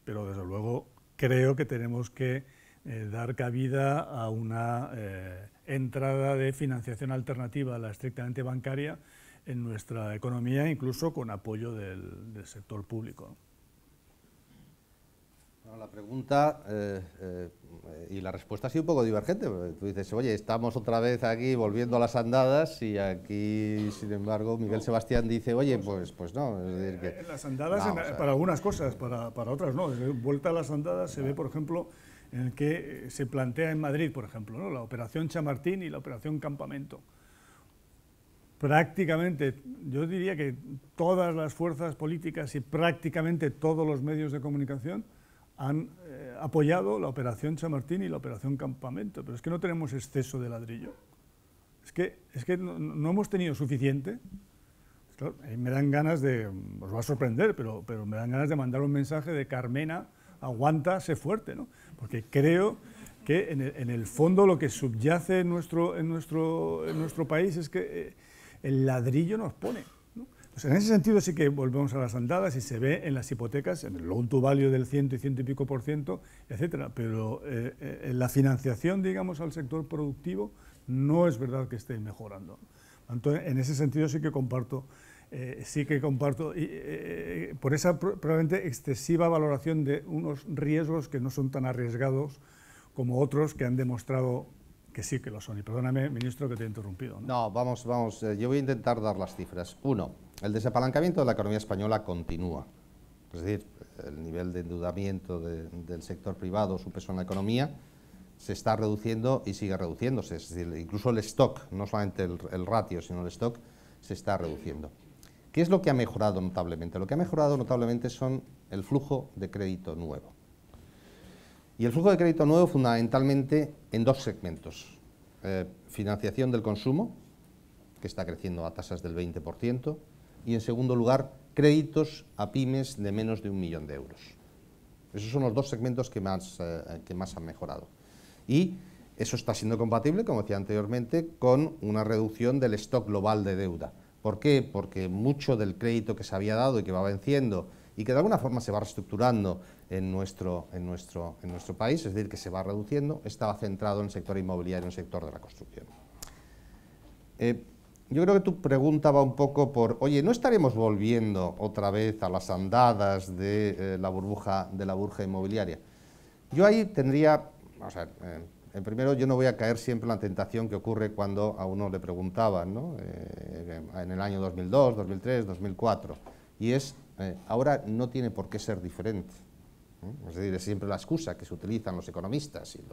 pero desde luego creo que tenemos que dar cabida a una entrada de financiación alternativa a la estrictamente bancaria en nuestra economía, incluso con apoyo del sector público, ¿no? Bueno, la pregunta y la respuesta ha sido un poco divergente. Tú dices, oye, estamos otra vez aquí volviendo a las andadas, y aquí, sin embargo, Miguel Sebastián dice, oye, pues no. Es decir que, las andadas para algunas cosas, para otras no. Desde vuelta a las andadas se ve, por ejemplo, en el que se plantea en Madrid, por ejemplo, ¿no?, la operación Chamartín y la operación Campamento. Prácticamente, yo diría que todas las fuerzas políticas y prácticamente todos los medios de comunicación han apoyado la operación Chamartín y la operación Campamento, pero es que no tenemos exceso de ladrillo. Es que no hemos tenido suficiente. Claro, me dan ganas de, os va a sorprender, pero me dan ganas de mandar un mensaje de Carmena, aguanta, sé fuerte, ¿no? Porque creo que en el fondo lo que subyace en nuestro país es que el ladrillo nos pone, ¿no? Pues en ese sentido sí que volvemos a las andadas y se ve en las hipotecas, en el loan to value del 100 y 100 y pico %, etcétera, pero en la financiación, digamos, al sector productivo no es verdad que esté mejorando. Entonces, en ese sentido sí que comparto por esa probablemente excesiva valoración de unos riesgos que no son tan arriesgados como otros que han demostrado que sí que lo son. Y perdóname, ministro, que te he interrumpido, ¿no? No, vamos, yo voy a intentar dar las cifras. Uno, el desapalancamiento de la economía española continúa. Es decir, el nivel de endeudamiento del sector privado, su peso en la economía, se está reduciendo y sigue reduciéndose. Es decir, incluso el stock, no solamente el ratio, sino el stock, se está reduciendo. ¿Qué es lo que ha mejorado notablemente? Lo que ha mejorado notablemente son el flujo de crédito nuevo. Y el flujo de crédito nuevo fundamentalmente en dos segmentos. Financiación del consumo, que está creciendo a tasas del 20%, y en segundo lugar, créditos a pymes de menos de 1 millón de euros. Esos son los dos segmentos que más han mejorado. Y eso está siendo compatible, como decía anteriormente, con una reducción del stock global de deuda. ¿Por qué? Porque mucho del crédito que se había dado y que va venciendo y que de alguna forma se va reestructurando en nuestro país, es decir, que se va reduciendo, estaba centrado en el sector inmobiliario, en el sector de la construcción. Yo creo que tu pregunta va un poco por, oye, ¿no estaremos volviendo otra vez a las andadas de la burbuja inmobiliaria? Yo ahí tendría, vamos a ver, en primero, yo no voy a caer siempre en la tentación que ocurre cuando a uno le preguntaban, ¿no?, en el año 2002, 2003, 2004, y es, ahora no tiene por qué ser diferente. Es decir, es siempre la excusa que se utilizan los economistas y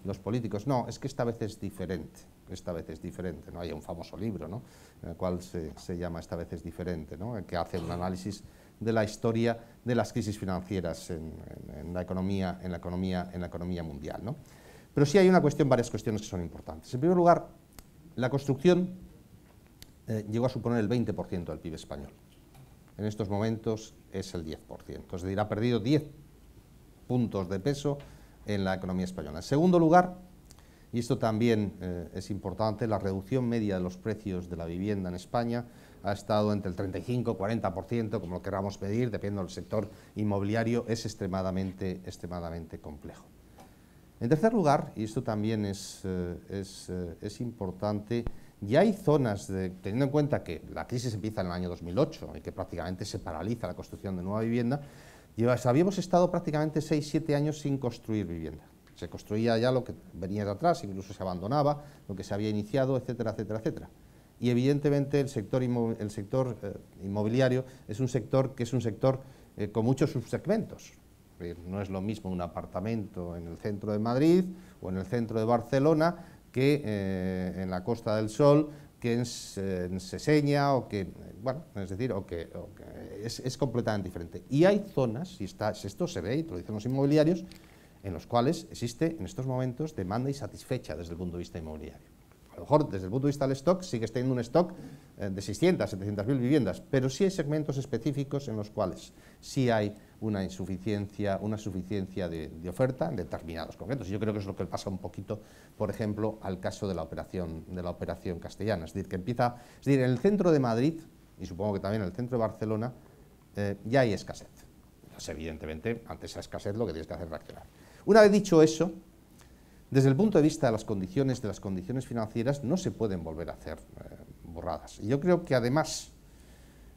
los políticos. No, es que esta vez es diferente, ¿no? Hay un famoso libro, ¿no?, en el cual se llama Esta vez es diferente, ¿no?, que hace un análisis de la historia de las crisis financieras en la economía mundial, ¿no? Pero sí hay varias cuestiones que son importantes. En primer lugar, la construcción llegó a suponer el 20% del PIB español. En estos momentos es el 10%, es decir, ha perdido 10 puntos de peso en la economía española. En segundo lugar, y esto también es importante, la reducción media de los precios de la vivienda en España ha estado entre el 35-40%, como lo queramos medir, dependiendo del sector inmobiliario, es extremadamente complejo. En tercer lugar, y esto también es importante, ya hay zonas, teniendo en cuenta que la crisis empieza en el año 2008 y que prácticamente se paraliza la construcción de nueva vivienda, habíamos estado prácticamente 6-7 años sin construir vivienda. Se construía ya lo que venía de atrás, incluso se abandonaba lo que se había iniciado, etcétera, etcétera, etcétera. Y evidentemente el sector inmobiliario es un sector con muchos subsegmentos. No es lo mismo un apartamento en el centro de Madrid o en el centro de Barcelona que en la Costa del Sol, que en Seseña, o que, bueno, es decir, es completamente diferente. Y hay zonas, y esto se ve, y te lo dicen los inmobiliarios, en los cuales existe en estos momentos demanda insatisfecha desde el punto de vista inmobiliario. A lo mejor desde el punto de vista del stock sigues teniendo un stock de 600, 700.000 viviendas, pero sí hay segmentos específicos en los cuales sí hay una insuficiencia de oferta en determinados concretos. Yo creo que es lo que pasa un poquito, por ejemplo, al caso de la operación castellana. Es decir, en el centro de Madrid, y supongo que también en el centro de Barcelona, ya hay escasez. Pues evidentemente, ante esa escasez lo que tienes que hacer es reaccionar. Una vez dicho eso, desde el punto de vista de las condiciones financieras, no se pueden volver a hacer borradas. Y yo creo que además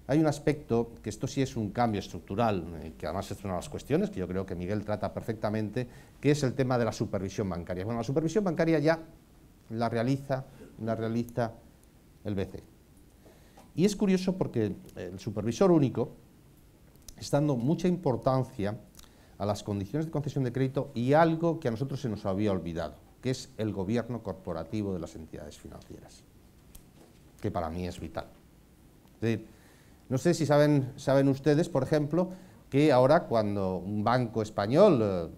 hay un aspecto, que esto sí es un cambio estructural, que además es una de las cuestiones que yo creo que Miguel trata perfectamente, que es el tema de la supervisión bancaria. Bueno, la supervisión bancaria ya la realiza el BCE. Y es curioso porque el supervisor único está dando mucha importancia a las condiciones de concesión de crédito y algo que a nosotros se nos había olvidado, que es el gobierno corporativo de las entidades financieras, que para mí es vital. Es decir, no sé si saben ustedes, por ejemplo, que ahora cuando un banco español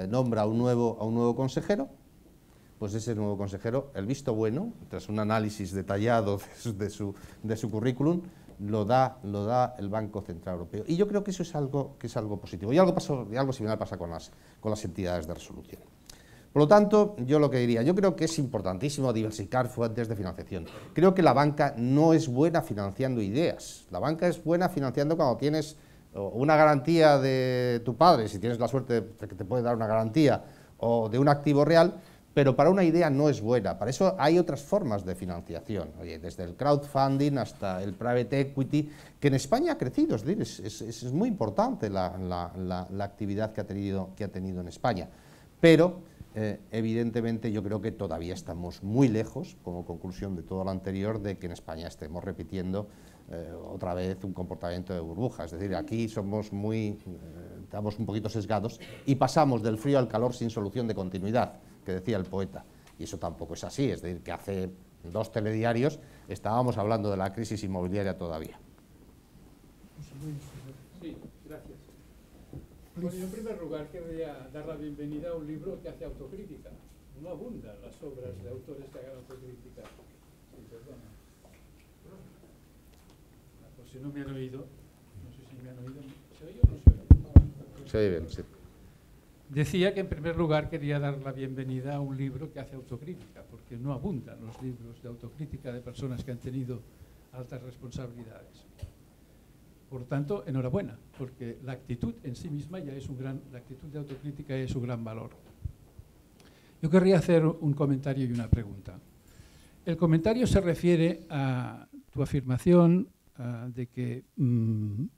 nombra a un nuevo consejero, pues ese nuevo consejero, el visto bueno, tras un análisis detallado de su currículum, lo da el Banco Central Europeo. Y yo creo que eso es algo positivo. Y algo similar pasa con las entidades de resolución. Por lo tanto, yo lo que diría, yo creo que es importantísimo diversificar fuentes de financiación. Creo que la banca no es buena financiando ideas. La banca es buena financiando cuando tienes una garantía de tu padre, si tienes la suerte de que te puede dar una garantía, o de un activo real, pero para una idea no es buena. Para eso hay otras formas de financiación, oye, desde el crowdfunding hasta el private equity, que en España ha crecido, es decir, es muy importante la actividad que ha tenido en España. Pero, evidentemente, yo creo que todavía estamos muy lejos, como conclusión de todo lo anterior, de que en España estemos repitiendo otra vez un comportamiento de burbuja. Es decir, aquí estamos un poquito sesgados y pasamos del frío al calor sin solución de continuidad, que decía el poeta, y eso tampoco es así, es decir, que hace 2 telediarios estábamos hablando de la crisis inmobiliaria todavía. Sí, gracias. Bueno, yo en primer lugar querría dar la bienvenida a un libro que hace autocrítica. No abundan las obras de autores que hagan autocrítica. Sí, perdona. Por si no me han oído, no sé si me han oído, ¿se oye o no se oye? Se oye bien, sí. Decía que en primer lugar quería dar la bienvenida a un libro que hace autocrítica, porque no abundan los libros de autocrítica de personas que han tenido altas responsabilidades. Por tanto, enhorabuena, porque la actitud en sí misma ya es la actitud de autocrítica es un gran valor. Yo querría hacer un comentario y una pregunta. El comentario se refiere a tu afirmación de que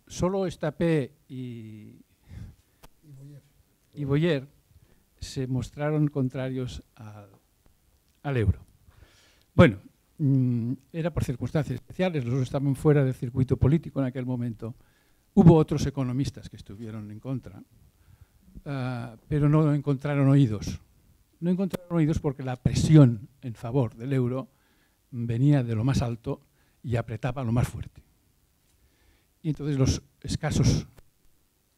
solo Estapé y Boyer se mostraron contrarios al euro. Bueno, era por circunstancias especiales, los estaban fuera del circuito político en aquel momento. Hubo otros economistas que estuvieron en contra, pero no encontraron oídos. No encontraron oídos porque la presión en favor del euro venía de lo más alto y apretaba lo más fuerte. Y entonces los escasos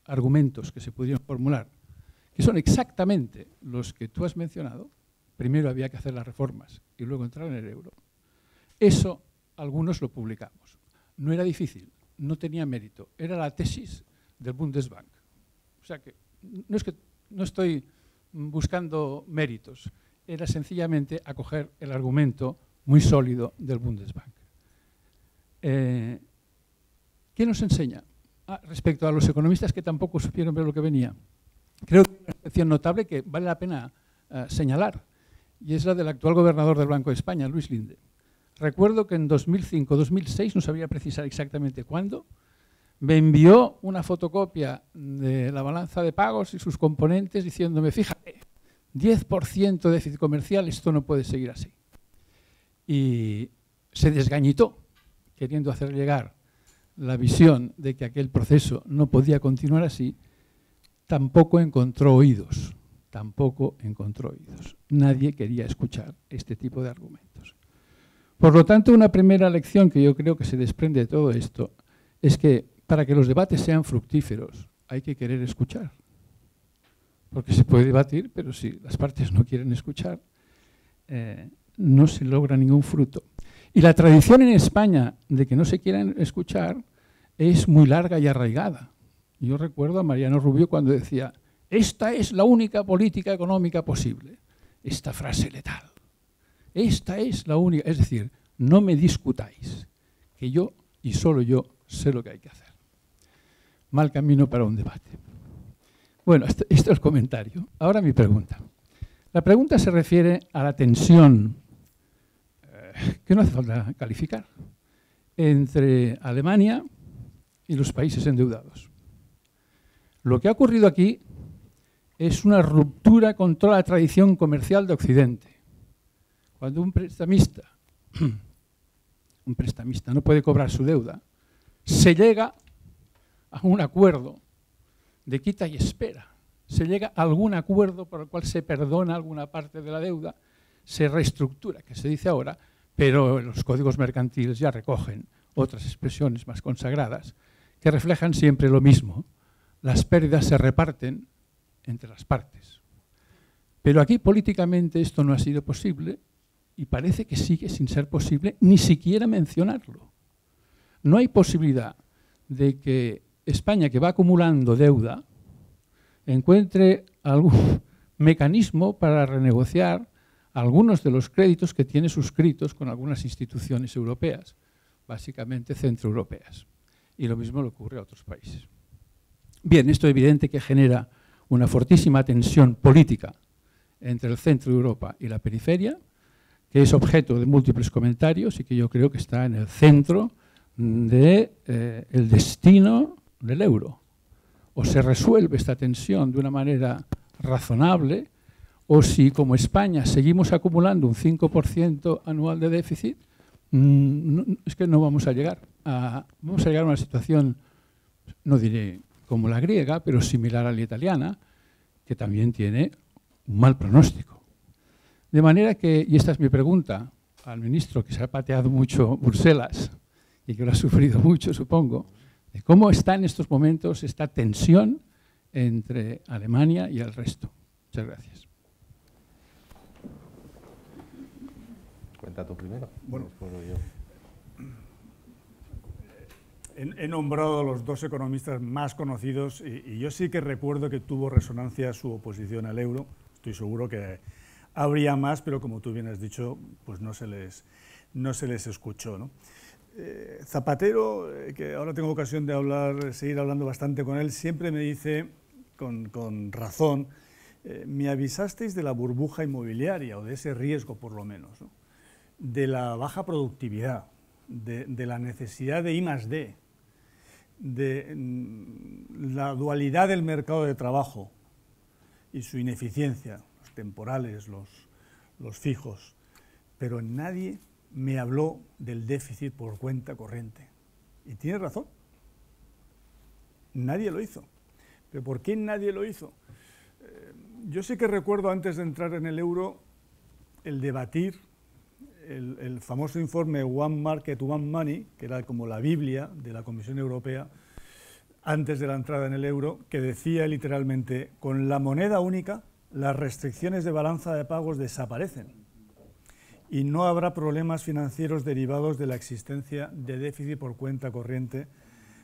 argumentos que se pudieron formular, que son exactamente los que tú has mencionado, primero había que hacer las reformas y luego entrar en el euro. Eso algunos lo publicamos. No era difícil, no tenía mérito, era la tesis del Bundesbank. O sea que no estoy buscando méritos, era sencillamente acoger el argumento muy sólido del Bundesbank. ¿Qué nos enseña? Respecto a los economistas que tampoco supieron ver lo que venía. Creo que hay una excepción notable que vale la pena señalar, y es la del actual gobernador del Banco de España, Luis Linde. Recuerdo que en 2005-2006, no sabía precisar exactamente cuándo, me envió una fotocopia de la balanza de pagos y sus componentes diciéndome, fíjate, 10% de déficit comercial, esto no puede seguir así. Y se desgañitó, queriendo hacer llegar la visión de que aquel proceso no podía continuar así. Tampoco encontró oídos, Nadie quería escuchar este tipo de argumentos. Por lo tanto, una primera lección que yo creo que se desprende de todo esto es que para que los debates sean fructíferos hay que querer escuchar. Porque se puede debatir, pero si las partes no quieren escuchar, no se logra ningún fruto. Y la tradición en España de que no se quieran escuchar es muy larga y arraigada. Yo recuerdo a Mariano Rubio cuando decía, esta es la única política económica posible. Esta frase letal. Esta es la única, es decir, no me discutáis, que yo y solo yo sé lo que hay que hacer. Mal camino para un debate. Bueno, esto es el comentario. Ahora mi pregunta. La pregunta se refiere a la tensión, que no hace falta calificar, entre Alemania y los países endeudados. Lo que ha ocurrido aquí es una ruptura con toda la tradición comercial de Occidente. Cuando un prestamista no puede cobrar su deuda, se llega a un acuerdo de quita y espera. Se llega a algún acuerdo por el cual se perdona alguna parte de la deuda, se reestructura, que se dice ahora, pero los códigos mercantiles ya recogen otras expresiones más consagradas que reflejan siempre lo mismo. Las pérdidas se reparten entre las partes. Pero aquí políticamente esto no ha sido posible y parece que sigue sin ser posible ni siquiera mencionarlo. No hay posibilidad de que España, que va acumulando deuda, encuentre algún mecanismo para renegociar algunos de los créditos que tiene suscritos con algunas instituciones europeas, básicamente centroeuropeas. Y lo mismo le ocurre a otros países. Bien, esto es evidente que genera una fortísima tensión política entre el centro de Europa y la periferia, que es objeto de múltiples comentarios y que yo creo que está en el centro del destino del euro. O se resuelve esta tensión de una manera razonable, o si, como España, seguimos acumulando un 5% anual de déficit, es que no vamos a llegar a una situación, no diré como la griega, pero similar a la italiana, que también tiene un mal pronóstico. De manera que, y esta es mi pregunta al ministro, que se ha pateado mucho Bruselas y que lo ha sufrido mucho, supongo, de cómo está en estos momentos esta tensión entre Alemania y el resto. Muchas gracias. Cuenta tú primero. Bueno, después yo. He nombrado a los dos economistas más conocidos y yo sí que recuerdo que tuvo resonancia su oposición al euro. Estoy seguro que habría más, pero como tú bien has dicho, pues no se les escuchó, ¿no? Zapatero, que ahora tengo ocasión de seguir hablando bastante con él, siempre me dice, con razón, me avisasteis de la burbuja inmobiliaria, o de ese riesgo por lo menos, ¿no? De la baja productividad, de la necesidad de I+D, de la dualidad del mercado de trabajo y su ineficiencia, los temporales, los fijos, pero nadie me habló del déficit por cuenta corriente. Y tiene razón, nadie lo hizo. ¿Pero por qué nadie lo hizo? Yo sí que recuerdo, antes de entrar en el euro, el debatir el famoso informe One Market, One Money, que era como la Biblia de la Comisión Europea, antes de la entrada en el euro, que decía literalmente, con la moneda única, las restricciones de balanza de pagos desaparecen y no habrá problemas financieros derivados de la existencia de déficit por cuenta corriente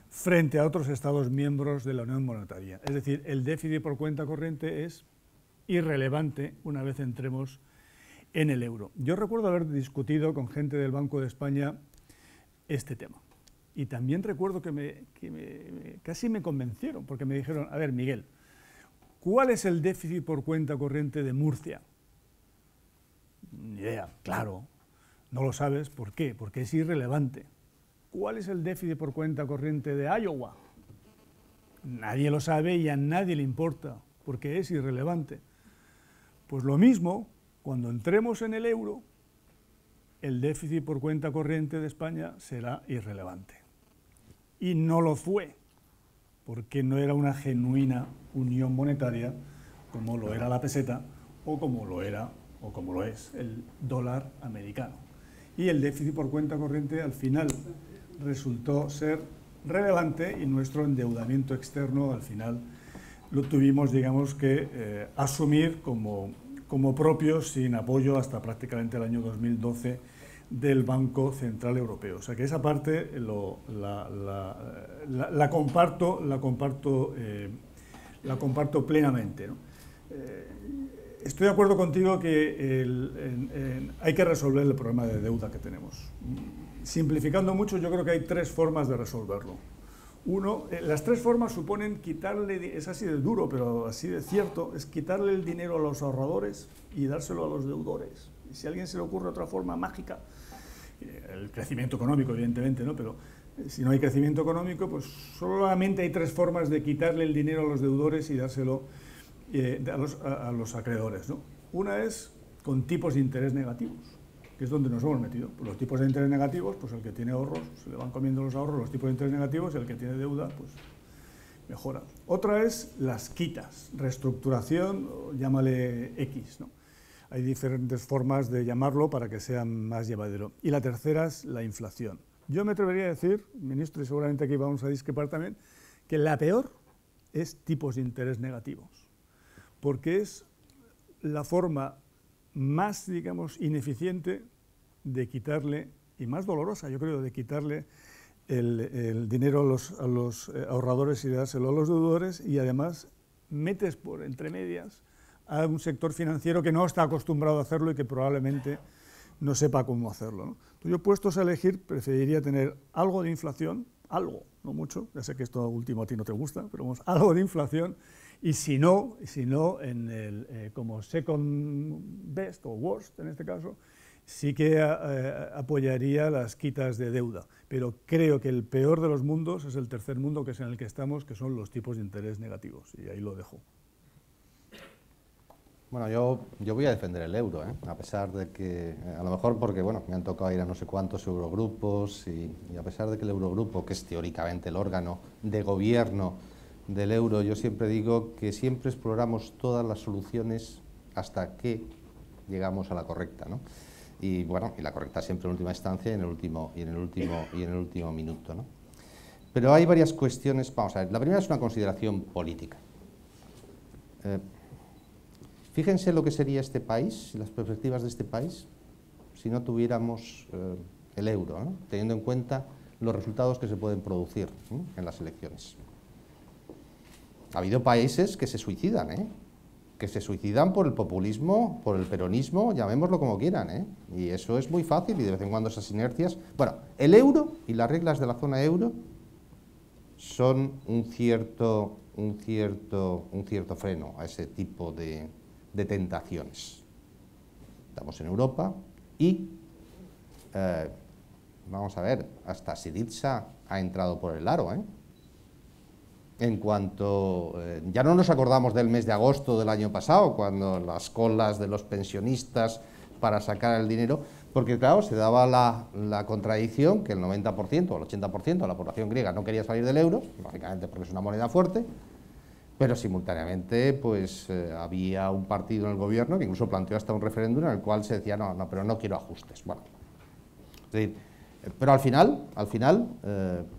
frente a otros Estados miembros de la Unión Monetaria. Es decir, el déficit por cuenta corriente es irrelevante una vez entremos en el euro. Yo recuerdo haber discutido con gente del Banco de España este tema. Y también recuerdo que casi me convencieron, porque me dijeron, a ver, Miguel, ¿cuál es el déficit por cuenta corriente de Murcia? Ni idea, claro, no lo sabes. ¿Por qué? Porque es irrelevante. ¿Cuál es el déficit por cuenta corriente de Iowa? Nadie lo sabe y a nadie le importa, porque es irrelevante. Pues lo mismo, cuando entremos en el euro, el déficit por cuenta corriente de España será irrelevante. Y no lo fue, porque no era una genuina unión monetaria como lo era la peseta o como lo era o como lo es el dólar americano. Y el déficit por cuenta corriente al final resultó ser relevante y nuestro endeudamiento externo al final lo tuvimos, digamos, que asumir como propio, sin apoyo hasta prácticamente el año 2012 del Banco Central Europeo. O sea que esa parte la comparto plenamente, ¿no? Estoy de acuerdo contigo que hay que resolver el problema de deuda que tenemos. Simplificando mucho, yo creo que hay tres formas de resolverlo. Uno, las tres formas suponen quitarle, es así de duro, pero así de cierto, es quitarle el dinero a los ahorradores y dárselo a los deudores. Y si a alguien se le ocurre otra forma mágica, el crecimiento económico, evidentemente, ¿no? Pero si no hay crecimiento económico, pues solamente hay tres formas de quitarle el dinero a los deudores y dárselo a los acreedores, ¿no? Una es con tipos de interés negativos, que es donde nos hemos metido. Pues los tipos de interés negativos, pues el que tiene ahorros, se le van comiendo los ahorros, los tipos de interés negativos, y el que tiene deuda, pues mejora. Otra es las quitas, reestructuración, llámale X, ¿no? Hay diferentes formas de llamarlo para que sea más llevadero. Y la tercera es la inflación. Yo me atrevería a decir, ministro, y seguramente aquí vamos a discrepar también, que la peor es tipos de interés negativos, porque es la forma más, digamos, ineficiente de quitarle, y más dolorosa, yo creo, de quitarle el dinero a los ahorradores y dárselo a los deudores, y además metes por entre medias a un sector financiero que no está acostumbrado a hacerlo y que probablemente no sepa cómo hacerlo, ¿no? Entonces, yo, puestos a elegir, preferiría tener algo de inflación, algo, no mucho, ya sé que esto último a ti no te gusta, pero vamos, algo de inflación, y si no en el, como second best o worst en este caso, sí que apoyaría las quitas de deuda, pero creo que el peor de los mundos es el tercer mundo, que es en el que estamos, que son los tipos de interés negativos, y ahí lo dejo. Bueno, yo voy a defender el euro, a pesar de que, a lo mejor porque, bueno, me han tocado ir a no sé cuántos eurogrupos y a pesar de que el Eurogrupo, que es teóricamente el órgano de gobierno del euro, yo siempre digo que siempre exploramos todas las soluciones hasta que llegamos a la correcta, ¿no? Y bueno, y la correcta siempre en última instancia y en el último minuto, ¿no? Pero hay varias cuestiones, vamos a ver, la primera es una consideración política. Fíjense lo que sería este país, las perspectivas de este país, si no tuviéramos el euro, ¿no? Teniendo en cuenta los resultados que se pueden producir, ¿no?, en las elecciones. Ha habido países que se suicidan, que se suicidan por el populismo, por el peronismo, llamémoslo como quieran, y eso es muy fácil y de vez en cuando esas inercias. Bueno, el euro y las reglas de la zona euro son un cierto freno a ese tipo de tentaciones. Estamos en Europa y, vamos a ver, hasta Syriza ha entrado por el aro, En cuanto, ya no nos acordamos del mes de agosto del año pasado, cuando las colas de los pensionistas para sacar el dinero, porque claro, se daba la contradicción que el 90% o el 80% de la población griega no quería salir del euro, lógicamente porque es una moneda fuerte, pero simultáneamente pues había un partido en el gobierno que incluso planteó hasta un referéndum en el cual se decía no, pero no quiero ajustes. Bueno, es decir, pero al final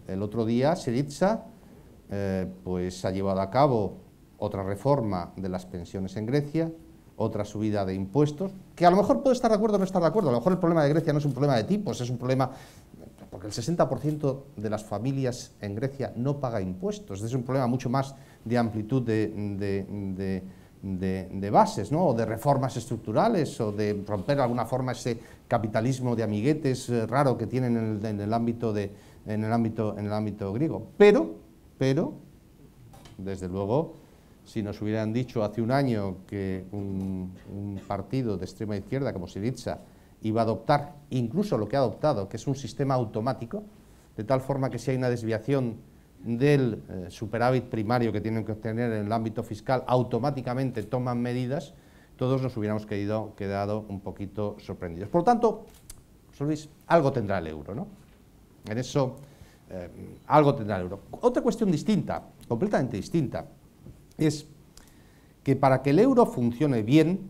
el otro día Syriza pues ha llevado a cabo otra reforma de las pensiones en Grecia, otra subida de impuestos, que a lo mejor puede estar de acuerdo o no estar de acuerdo. A lo mejor el problema de Grecia no es un problema de tipos, es un problema porque el 60% de las familias en Grecia no paga impuestos. Es un problema mucho más de amplitud de bases, ¿no?, o de reformas estructurales, o de romper de alguna forma ese capitalismo de amiguetes raro que tienen en el ámbito griego. Pero, desde luego, si nos hubieran dicho hace un año que un partido de extrema izquierda como Syriza iba a adoptar incluso lo que ha adoptado, que es un sistema automático, de tal forma que si hay una desviación del superávit primario que tienen que obtener en el ámbito fiscal, automáticamente toman medidas, todos nos hubiéramos quedado un poquito sorprendidos. Por lo tanto, José Luis, algo tendrá el euro, ¿no? En eso, algo tendrá el euro. Otra cuestión distinta, completamente distinta, es que para que el euro funcione bien,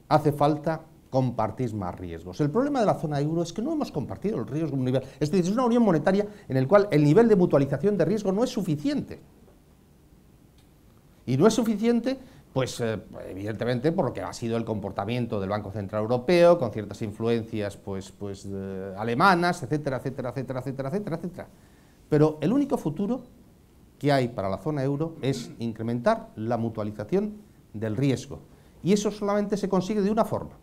hace falta compartir más riesgos. El problema de la zona euro es que no hemos compartido el riesgo en un nivel, es decir, es una unión monetaria en el cual el nivel de mutualización de riesgo no es suficiente. Y no es suficiente, pues evidentemente por lo que ha sido el comportamiento del Banco Central Europeo, con ciertas influencias alemanas, etcétera, etcétera, etcétera, etcétera, etcétera, etcétera. Pero el único futuro que hay para la zona euro es incrementar la mutualización del riesgo. Y eso solamente se consigue de una forma: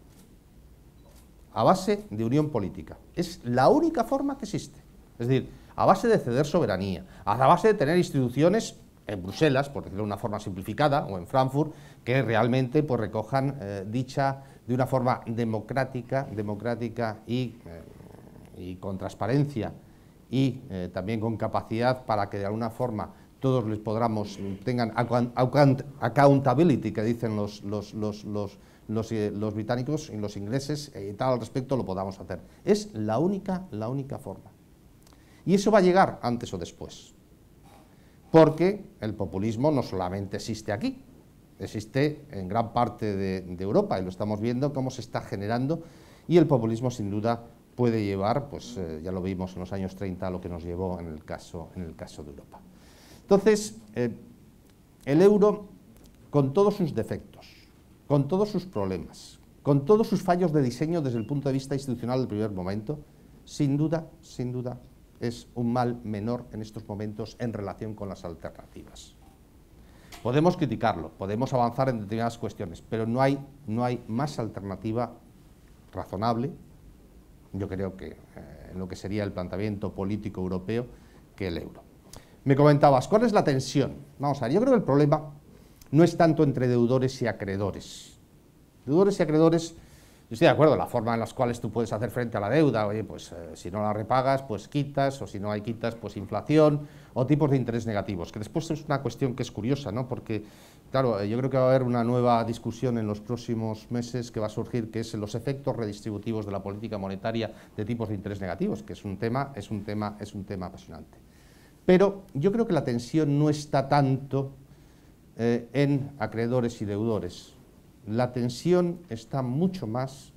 a base de unión política. Es la única forma que existe. Es decir, a base de ceder soberanía, a base de tener instituciones en Bruselas, por decirlo de una forma simplificada, o en Frankfurt, que realmente pues recojan dicha de una forma democrática y con transparencia y también con capacidad para que de alguna forma todos les tengan accountability, que dicen los británicos y los ingleses, y tal al respecto lo podamos hacer. Es la única forma. Y eso va a llegar antes o después. porque el populismo no solamente existe aquí, existe en gran parte de Europa, y lo estamos viendo cómo se está generando, y el populismo sin duda puede llevar, pues ya lo vimos en los años 30, a lo que nos llevó en el caso de Europa. Entonces, el euro, con todos sus defectos, con todos sus problemas, con todos sus fallos de diseño desde el punto de vista institucional del primer momento, sin duda, es un mal menor en estos momentos en relación con las alternativas. Podemos criticarlo, podemos avanzar en determinadas cuestiones, pero no hay más alternativa razonable, yo creo que en lo que sería el planteamiento político europeo, que el euro. Me comentabas, ¿cuál es la tensión? Vamos a ver, yo creo que el problema no es tanto entre deudores y acreedores. Deudores y acreedores, yo estoy de acuerdo, la forma en las cuales tú puedes hacer frente a la deuda, oye, pues si no la repagas, pues quitas, o si no hay quitas, pues inflación, o tipos de interés negativos, que después es una cuestión que es curiosa, ¿no? Porque, claro, yo creo que va a haber una nueva discusión en los próximos meses que va a surgir, que es los efectos redistributivos de la política monetaria de tipos de interés negativos, que es un tema apasionante. Pero yo creo que la tensión no está tanto en acreedores y deudores. La tensión está mucho más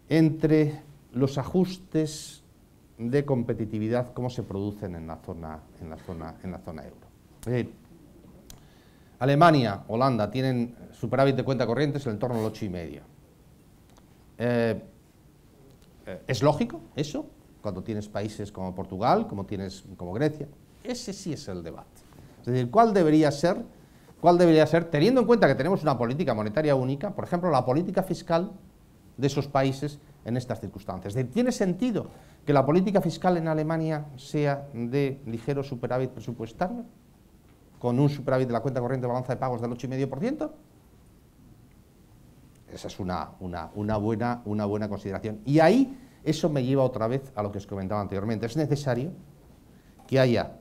entre los ajustes de competitividad como se producen en la zona euro. Alemania, Holanda tienen superávit de cuenta corriente en el torno al 8,5. ¿Es lógico eso? Cuando tienes países como Portugal, como Grecia. Ese sí es el debate. Es decir, ¿cuál debería ser, teniendo en cuenta que tenemos una política monetaria única, por ejemplo, la política fiscal de esos países en estas circunstancias? Es decir, ¿tiene sentido que la política fiscal en Alemania sea de ligero superávit presupuestario, con un superávit de la cuenta corriente de balanza de pagos del 8,5%? Esa es una buena consideración. Y ahí, eso me lleva otra vez a lo que os comentaba anteriormente. Es necesario que haya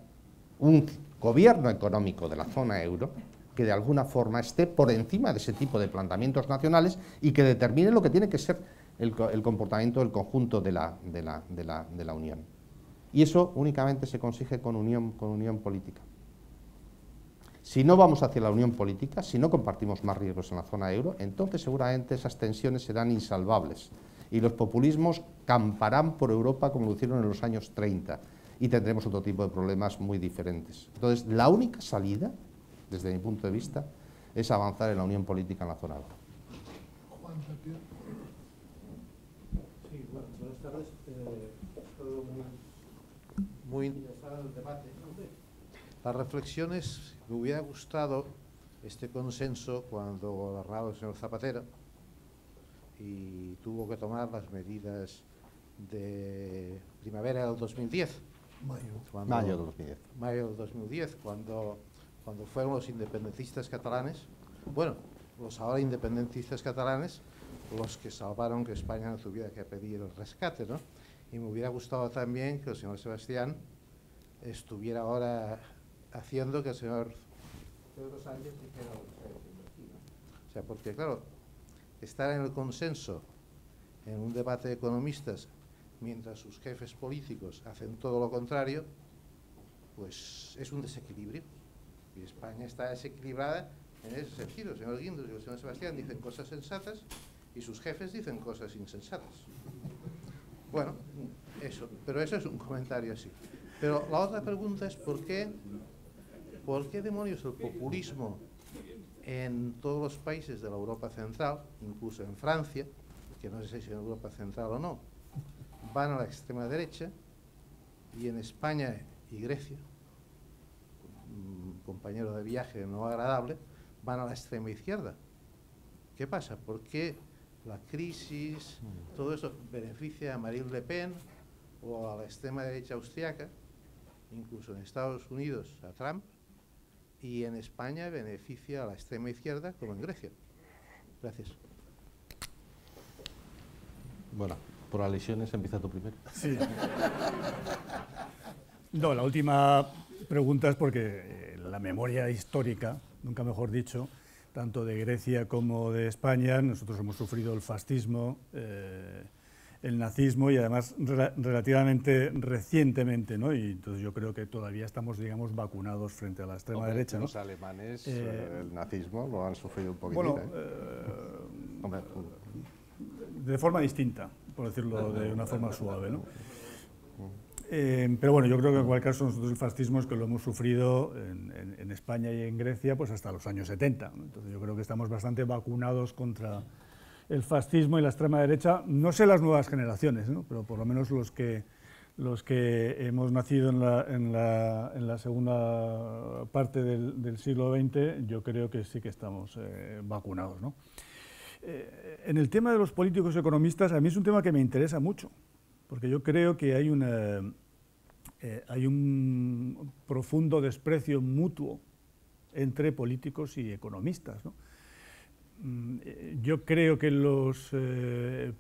un gobierno económico de la zona euro que de alguna forma esté por encima de ese tipo de planteamientos nacionales y que determine lo que tiene que ser el comportamiento del conjunto de la Unión. Y eso únicamente se consigue con unión política. Si no vamos hacia la unión política, si no compartimos más riesgos en la zona euro, entonces seguramente esas tensiones serán insalvables y los populismos camparán por Europa como lo hicieron en los años 30 y tendremos otro tipo de problemas muy diferentes. Entonces, la única salida, desde mi punto de vista, es avanzar en la unión política en la zona euro. Sí, buenas tardes. Todo muy interesado en el debate. Las reflexiones, me hubiera gustado este consenso cuando gobernaba el señor Zapatero y tuvo que tomar las medidas de primavera del 2010. Mayo del 2010. Mayo del 2010, cuando fueron los independentistas catalanes, bueno, los ahora independentistas catalanes, los que salvaron que España no tuviera que pedir el rescate, ¿no? Y me hubiera gustado también que el señor Sebastián estuviera ahora haciendo que el señor Pedro Sánchez dijera lo que está diciendo aquí, ¿no? O sea, porque claro, estar en el consenso en un debate de economistas mientras sus jefes políticos hacen todo lo contrario, pues es un desequilibrio. Y España está desequilibrada en ese sentido. El señor Guindos y el señor Sebastián dicen cosas sensatas y sus jefes dicen cosas insensatas. Bueno, eso, pero eso es un comentario así. Pero la otra pregunta es ¿por qué demonios el populismo en todos los países de la Europa Central, incluso en Francia, que no sé si en Europa Central o no, van a la extrema derecha, y en España y Grecia, un compañero de viaje no agradable, van a la extrema izquierda? ¿Qué pasa? ¿Por qué la crisis, todo eso beneficia a Marine Le Pen o a la extrema derecha austriaca, incluso en Estados Unidos a Trump, y en España beneficia a la extrema izquierda como en Grecia? Gracias. Bueno, por alusiones empieza tú primero. Sí. No, la última pregunta es porque la memoria histórica, nunca mejor dicho, tanto de Grecia como de España, nosotros hemos sufrido el fascismo, el nazismo y además relativamente recientemente, ¿no? Y entonces yo creo que todavía estamos, digamos, vacunados frente a la extrema derecha, ¿no? Los alemanes el nazismo lo han sufrido un poquitín. Bueno, de forma distinta, por decirlo de una forma suave, ¿no? Pero bueno, yo creo que en cualquier caso nosotros el fascismo es que lo hemos sufrido en España y en Grecia pues hasta los años 70, ¿no? Entonces yo creo que estamos bastante vacunados contra el fascismo y la extrema derecha, no sé las nuevas generaciones, ¿no? Pero por lo menos los que hemos nacido en la segunda parte del siglo XX, yo creo que sí que estamos vacunados, ¿no? En el tema de los políticos economistas, a mí es un tema que me interesa mucho, porque yo creo que hay un profundo desprecio mutuo entre políticos y economistas, ¿no? Yo creo que los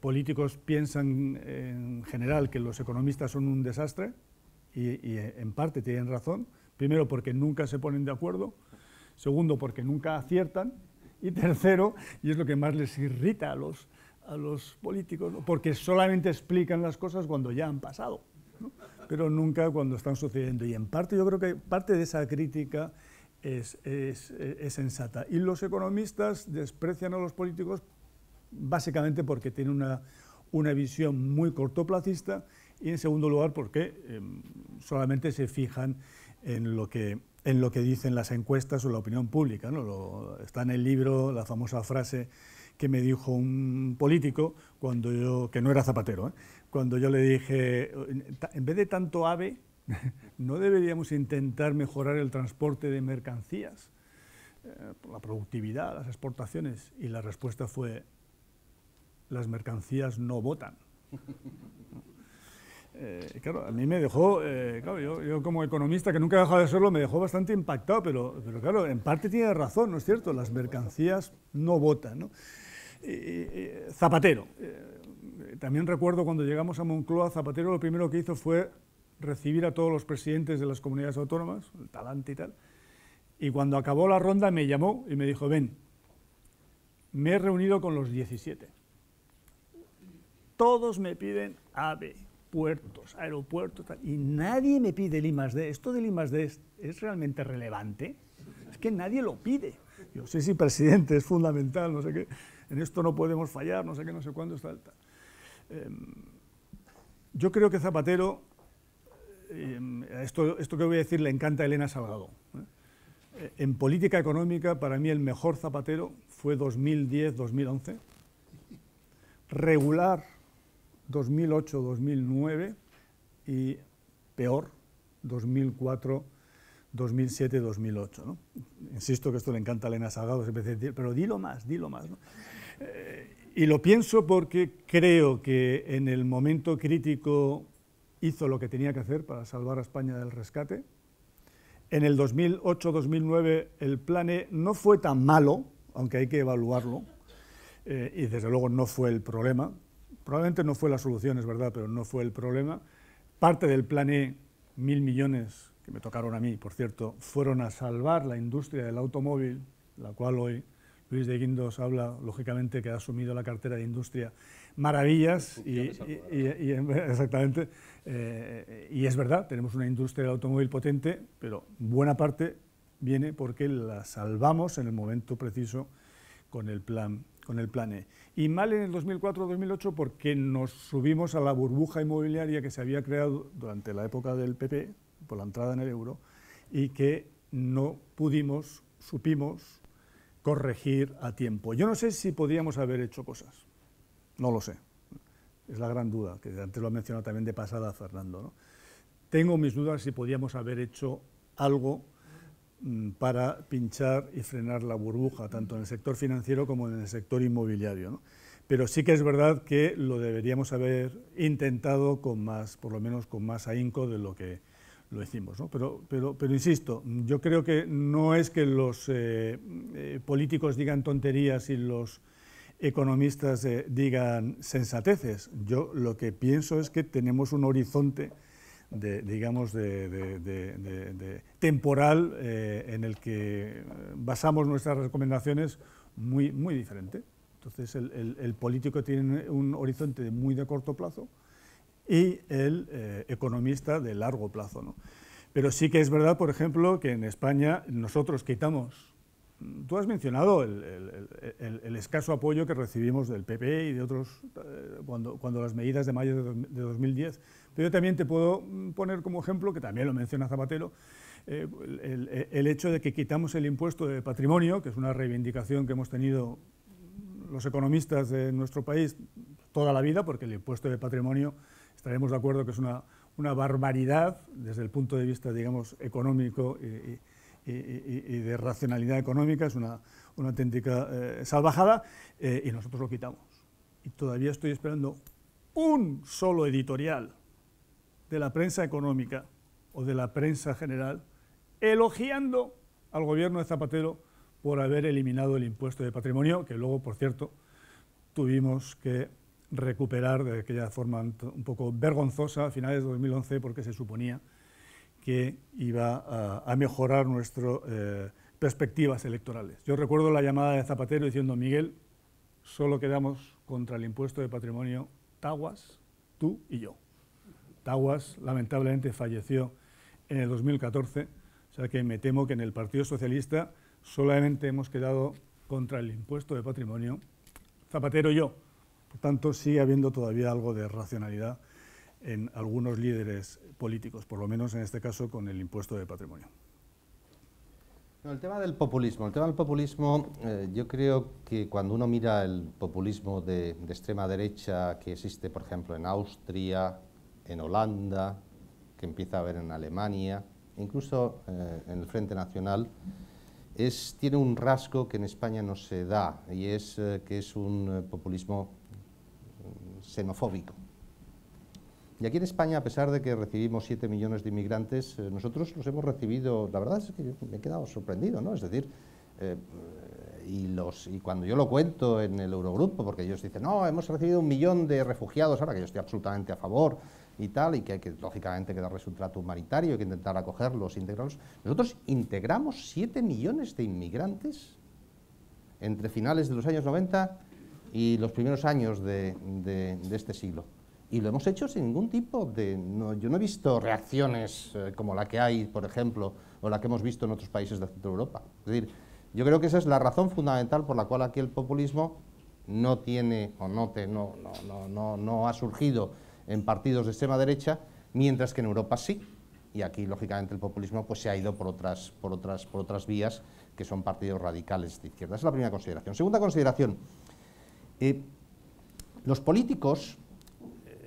políticos piensan en general que los economistas son un desastre y en parte tienen razón. Primero, porque nunca se ponen de acuerdo. Segundo, porque nunca aciertan. Y tercero, y es lo que más les irrita a los políticos, ¿no? Porque solamente explican las cosas cuando ya han pasado, ¿no? Pero nunca cuando están sucediendo. Y en parte yo creo que parte de esa crítica es sensata. Y los economistas desprecian a los políticos básicamente porque tienen una visión muy cortoplacista y en segundo lugar porque solamente se fijan en lo que dicen las encuestas o la opinión pública, ¿no? Está en el libro la famosa frase que me dijo un político que no era Zapatero, cuando yo le dije, en vez de tanto AVE, ¿no deberíamos intentar mejorar el transporte de mercancías, la productividad, las exportaciones? Y la respuesta fue, las mercancías no votan. Claro, a mí me dejó, claro, yo como economista, que nunca he dejado de serlo, me dejó bastante impactado, pero claro, en parte tiene razón, ¿no es cierto? Las mercancías no votan, ¿no? Zapatero, también recuerdo cuando llegamos a Moncloa, Zapatero lo primero que hizo fue recibir a todos los presidentes de las comunidades autónomas, el talante y tal, y cuando acabó la ronda me llamó y me dijo, ven, me he reunido con los 17. Todos me piden AVE, puertos, aeropuertos, tal, y nadie me pide el I+D. ¿Esto del I+D es realmente relevante? Es que nadie lo pide. Yo, sí, presidente, es fundamental, no sé qué, en esto no podemos fallar, no sé qué, no sé cuándo está. Yo creo que Zapatero, esto que voy a decir le encanta a Elena Salgado. En política económica, para mí el mejor Zapatero fue 2010-2011, regular 2008-2009 y peor 2004-2007-2008, ¿no? Insisto que esto le encanta a Elena Salgado, pero dilo más, ¿no? Y lo pienso porque creo que en el momento crítico hizo lo que tenía que hacer para salvar a España del rescate. En el 2008-2009 el plan E no fue tan malo, aunque hay que evaluarlo, y desde luego no fue el problema. Probablemente no fue la solución, es verdad, pero no fue el problema. Parte del plan E, 1.000 millones, que me tocaron a mí, por cierto, fueron a salvar la industria del automóvil, la cual hoy Luis de Guindos habla, lógicamente, que ha asumido la cartera de industria, maravillas, exactamente, y es verdad, tenemos una industria del automóvil potente, pero buena parte viene porque la salvamos en el momento preciso con el plan E. Y mal en el 2004-2008 porque nos subimos a la burbuja inmobiliaria que se había creado durante la época del PP, por la entrada en el euro, y que no supimos corregir a tiempo. Yo no sé si podíamos haber hecho cosas, no lo sé, es la gran duda, que antes lo ha mencionado también de pasada Fernando, ¿no? Tengo mis dudas si podíamos haber hecho algo para pinchar y frenar la burbuja, tanto en el sector financiero como en el sector inmobiliario, ¿no? Pero sí que es verdad que lo deberíamos haber intentado con más, por lo menos con más ahínco de lo que lo hicimos, ¿no? Pero insisto, yo creo que no es que los políticos digan tonterías y los economistas digan sensateces. Yo lo que pienso es que tenemos un horizonte temporal en el que basamos nuestras recomendaciones muy diferente. Entonces el político tiene un horizonte muy de corto plazo y el economista de largo plazo, ¿no? Pero sí que es verdad, por ejemplo, que en España nosotros quitamos, tú has mencionado el escaso apoyo que recibimos del PP y de otros cuando las medidas de mayo de 2010, pero yo también te puedo poner como ejemplo, que también lo menciona Zapatero, el hecho de que quitamos el impuesto de patrimonio, que es una reivindicación que hemos tenido los economistas de nuestro país toda la vida, porque el impuesto de patrimonio, estaremos de acuerdo que es una barbaridad desde el punto de vista, digamos, económico y de racionalidad económica, es una auténtica salvajada, y nosotros lo quitamos. Y todavía estoy esperando un solo editorial de la prensa económica o de la prensa general elogiando al gobierno de Zapatero por haber eliminado el impuesto de patrimonio, que luego, por cierto, tuvimos que recuperar de aquella forma un poco vergonzosa a finales de 2011, porque se suponía que iba a mejorar nuestras perspectivas electorales. Yo recuerdo la llamada de Zapatero diciendo: Miguel, solo quedamos contra el impuesto de patrimonio Taguas, tú y yo. Taguas lamentablemente falleció en el 2014, o sea que me temo que en el Partido Socialista solamente hemos quedado contra el impuesto de patrimonio Zapatero y yo. Por tanto, sigue habiendo todavía algo de racionalidad en algunos líderes políticos, por lo menos en este caso con el impuesto de patrimonio. No, el tema del populismo, yo creo que cuando uno mira el populismo de extrema derecha que existe, por ejemplo, en Austria, en Holanda, que empieza a haber en Alemania, incluso en el Frente Nacional, tiene un rasgo que en España no se da, y es que es un populismo xenofóbico. Y aquí en España, a pesar de que recibimos 7 millones de inmigrantes, nosotros los hemos recibido, la verdad es que yo me he quedado sorprendido, ¿no? Es decir, y cuando yo lo cuento en el Eurogrupo, porque ellos dicen, no, hemos recibido 1 millón de refugiados, ahora que yo estoy absolutamente a favor y tal, y que hay que, lógicamente, que darles un trato humanitario, hay que intentar acogerlos, integrarlos. Nosotros integramos 7 millones de inmigrantes entre finales de los años 90 y los primeros años de este siglo. Y lo hemos hecho sin ningún tipo de... yo no he visto reacciones como la que hay, por ejemplo, o la que hemos visto en otros países de Centro Europa. Es decir, yo creo que esa es la razón fundamental por la cual aquí el populismo no tiene, o no ha surgido en partidos de extrema derecha, mientras que en Europa sí. Y aquí, lógicamente, el populismo pues, se ha ido por otras vías, que son partidos radicales de izquierda. Esa es la primera consideración. Segunda consideración, los políticos...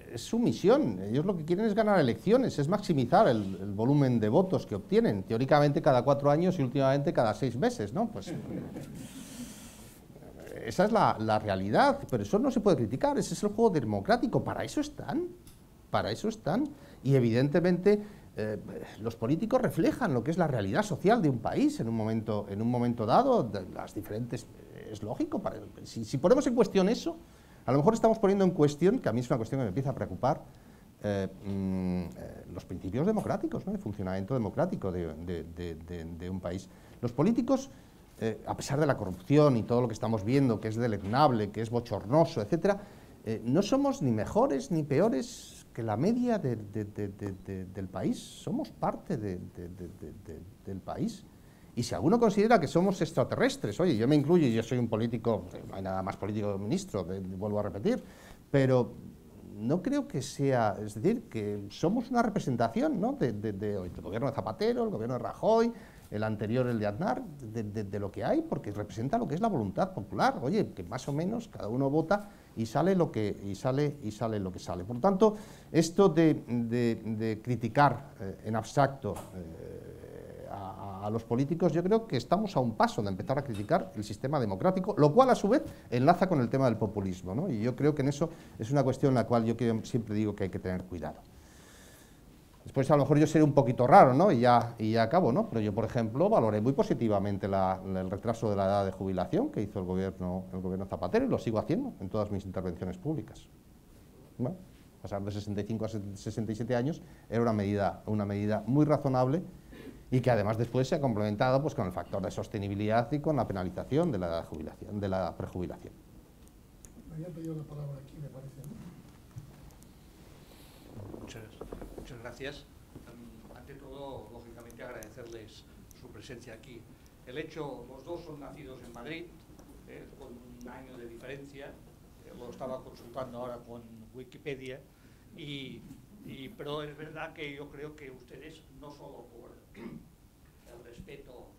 es su misión, ellos lo que quieren es ganar elecciones, es maximizar el volumen de votos que obtienen, teóricamente cada 4 años y últimamente cada 6 meses, ¿no? Pues, esa es la realidad, pero eso no se puede criticar, ese es el juego democrático, para eso están, y evidentemente los políticos reflejan lo que es la realidad social de un país en un momento dado, las diferentes, es lógico, si ponemos en cuestión eso, a lo mejor estamos poniendo en cuestión, que a mí es una cuestión que me empieza a preocupar, los principios democráticos, ¿no? El funcionamiento democrático de un país. Los políticos, a pesar de la corrupción y todo lo que estamos viendo, que es deleznable, que es bochornoso, etcétera, no somos ni mejores ni peores que la media del país. Somos parte del país. Y si alguno considera que somos extraterrestres, oye, yo me incluyo, yo soy un político, no hay nada más político que ministro, vuelvo a repetir, pero no creo que sea, es decir, que somos una representación, ¿no? del gobierno de Zapatero, el gobierno de Rajoy, el anterior, el de Aznar, de lo que hay, porque representa lo que es la voluntad popular, oye, que más o menos cada uno vota y sale lo que sale. Por lo tanto, esto de criticar en abstracto a los políticos, yo creo que estamos a un paso de empezar a criticar el sistema democrático, lo cual a su vez enlaza con el tema del populismo, ¿no? Y yo creo que en eso es una cuestión en la cual yo siempre digo que hay que tener cuidado. Después a lo mejor yo seré un poquito raro, ¿no? Y ya acabo, ¿no? Pero yo, por ejemplo, valoré muy positivamente el retraso de la edad de jubilación que hizo el gobierno Zapatero, y lo sigo haciendo en todas mis intervenciones públicas. Bueno, pasar de 65 a 67 años era una medida muy razonable, y que además después se ha complementado pues, con el factor de sostenibilidad y con la penalización de la edad de jubilación, de la prejubilación. había pedido la palabra aquí, me parece, ¿no? Muchas gracias. Ante todo, lógicamente, agradecerles su presencia aquí. El hecho, los dos son nacidos en Madrid, con un año de diferencia, lo estaba consultando ahora con Wikipedia, pero es verdad que yo creo que ustedes, no solo por el respeto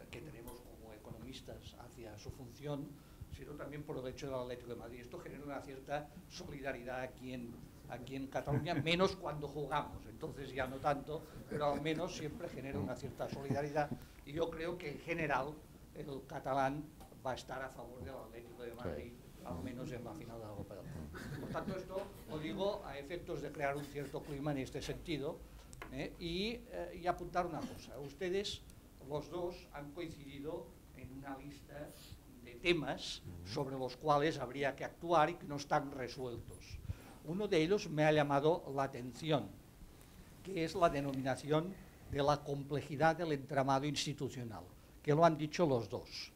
que tenemos como economistas hacia su función, sino también por el hecho del Atlético de Madrid. Esto genera una cierta solidaridad aquí en Cataluña, menos cuando jugamos, entonces ya no tanto, pero al menos siempre genera una cierta solidaridad. Y yo creo que en general el catalán va a estar a favor del Atlético de Madrid, al menos en la final de la Copa del Rey. Por tanto, esto lo digo a efectos de crear un cierto clima en este sentido, y apuntar una cosa. Ustedes, los dos, han coincidido en una lista de temas sobre los cuales habría que actuar y que no están resueltos. Uno de ellos me ha llamado la atención, que es la denominación de la complejidad del entramado institucional, que lo han dicho los dos.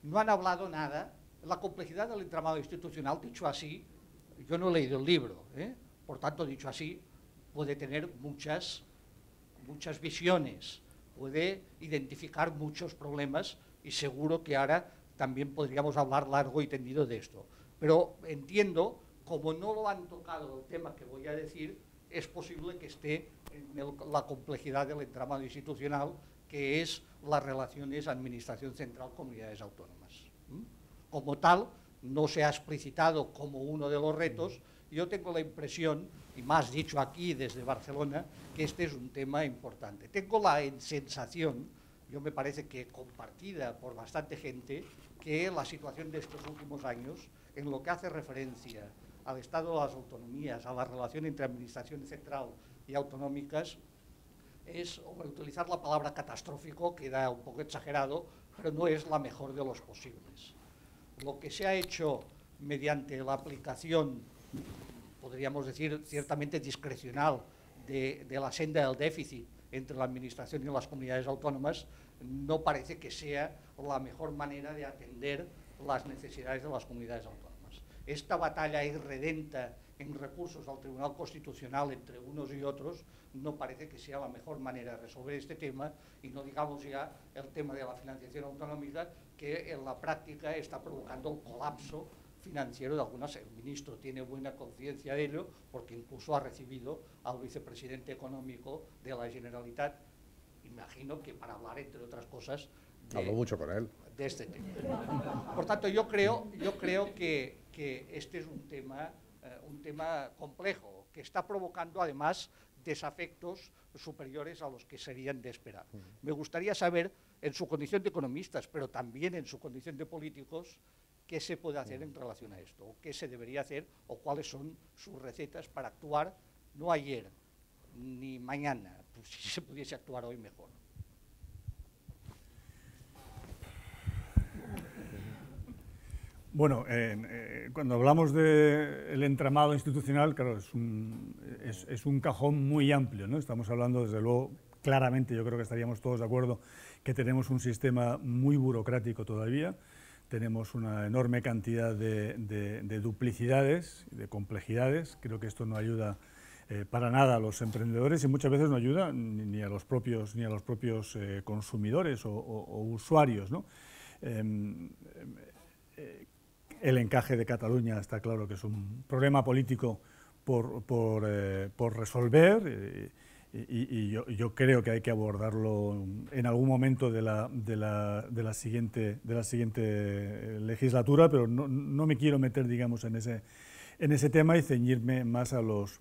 No han hablado nada. La complejidad del entramado institucional, dicho así, yo no he leído el libro, por tanto, dicho así, puede tener muchas visiones, puede identificar muchos problemas y seguro que ahora también podríamos hablar largo y tendido de esto. Pero entiendo, como no lo han tocado el tema que voy a decir, es posible que esté en la complejidad del entramado institucional, que es las relaciones Administración Central-Comunidades Autónomas. Como tal, no se ha explicitado como uno de los retos. Yo tengo la impresión, y más dicho aquí desde Barcelona, que este es un tema importante. Tengo la sensación, yo me parece que compartida por bastante gente, que la situación de estos últimos años, en lo que hace referencia al estado de las autonomías, a la relación entre administración central y autonómicas, es, utilizar la palabra catastrófico, queda un poco exagerado, pero no es la mejor de los posibles. Lo que se ha hecho mediante la aplicación, podríamos decir, ciertamente discrecional de la senda del déficit entre la Administración y las comunidades autónomas, no parece que sea la mejor manera de atender las necesidades de las comunidades autónomas. Esta batalla irredenta en recursos al Tribunal Constitucional entre unos y otros no parece que sea la mejor manera de resolver este tema, y no digamos ya el tema de la financiación autonómica, que en la práctica está provocando el colapso financiero de algunas. El ministro tiene buena conciencia de ello, porque incluso ha recibido al vicepresidente económico de la Generalitat, imagino que para hablar, entre otras cosas, hablo mucho con él, de este tema. Por tanto, yo creo que este es un tema complejo, que está provocando además desafectos superiores a los que serían de esperar. Me gustaría saber, en su condición de economistas, pero también en su condición de políticos, qué se puede hacer en relación a esto, o qué se debería hacer, o cuáles son sus recetas para actuar, no ayer ni mañana, pues si se pudiese actuar hoy mejor. Bueno, cuando hablamos del entramado institucional, claro, es un cajón muy amplio, ¿no? Estamos hablando, desde luego, claramente, yo creo que estaríamos todos de acuerdo, que tenemos un sistema muy burocrático todavía, tenemos una enorme cantidad de duplicidades, de complejidades. Creo que esto no ayuda para nada a los emprendedores y muchas veces no ayuda ni a los propios consumidores o usuarios, ¿no? El encaje de Cataluña está claro que es un problema político por resolver, y yo creo que hay que abordarlo en algún momento de la siguiente legislatura, pero no me quiero meter, digamos, en ese tema y ceñirme más a los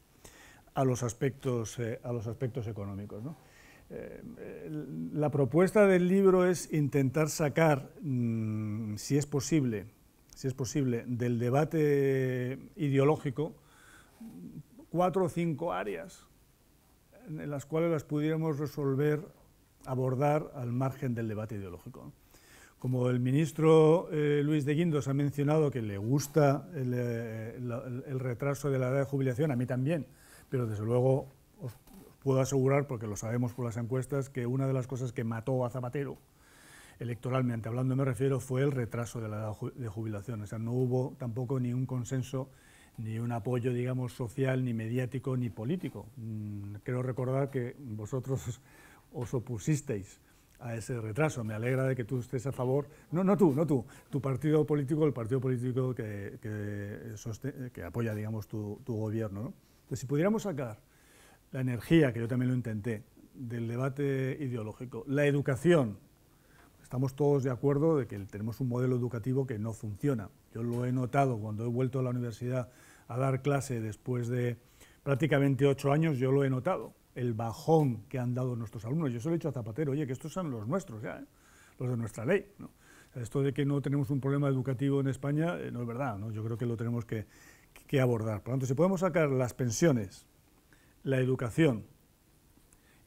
aspectos económicos, ¿no? La propuesta del libro es intentar sacar, si es posible, del debate ideológico 4 o 5 áreas en las cuales las pudiéramos abordar al margen del debate ideológico. Como el ministro Luis de Guindos ha mencionado que le gusta el retraso de la edad de jubilación, a mí también, pero desde luego os puedo asegurar, porque lo sabemos por las encuestas, que una de las cosas que mató a Zapatero electoralmente hablando me refiero, fue el retraso de la edad de jubilación. O sea, no hubo tampoco ni un consenso, ni un apoyo, digamos, social, ni mediático, ni político. Quiero recordar que vosotros os opusisteis a ese retraso. Me alegra de que tú estés a favor, no tú, tu partido político, el partido político que apoya, digamos, tu gobierno, ¿no? Entonces, si pudiéramos sacar la energía, que yo también lo intenté, del debate ideológico, la educación, estamos todos de acuerdo de que tenemos un modelo educativo que no funciona. Yo lo he notado cuando he vuelto a la universidad a dar clase después de prácticamente 8 años, yo lo he notado, el bajón que han dado nuestros alumnos. Yo se lo he dicho a Zapatero, oye, que estos son los nuestros ya, los de nuestra ley, ¿no? Esto de que no tenemos un problema educativo en España no es verdad, ¿no? Yo creo que lo tenemos que abordar. Por lo tanto, si podemos sacar las pensiones, la educación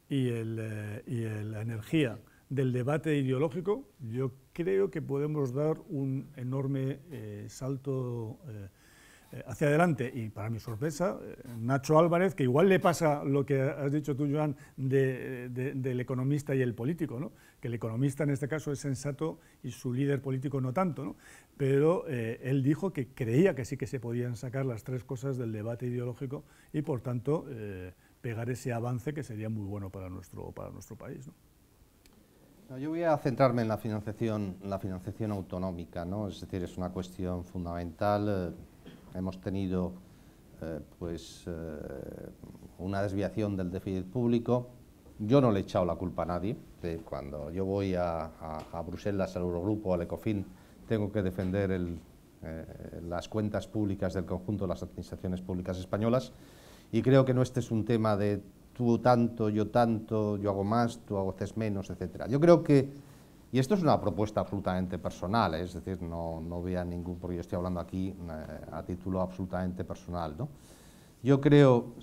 y la energía del debate ideológico, yo creo que podemos dar un enorme salto hacia adelante. Y para mi sorpresa, Nacho Álvarez, que igual le pasa lo que has dicho tú, Joan, del economista y el político, ¿no? Que el economista en este caso es sensato y su líder político no tanto, ¿no? Pero él dijo que creía que sí que se podían sacar las 3 cosas del debate ideológico y, por tanto, pegar ese avance que sería muy bueno para nuestro país, ¿no? Yo voy a centrarme en la financiación autonómica, ¿no? Es decir, es una cuestión fundamental. Hemos tenido una desviación del déficit público. Yo no le he echado la culpa a nadie. Cuando yo voy a Bruselas, al Eurogrupo, al Ecofin, tengo que defender las cuentas públicas del conjunto de las administraciones públicas españolas, y creo que no este es un tema de tú tanto, yo hago más, tú haces menos, etc. Yo creo que, y esto es una propuesta absolutamente personal, es decir, no vean ningún, porque yo estoy hablando aquí a título absolutamente personal, ¿no? Yo creo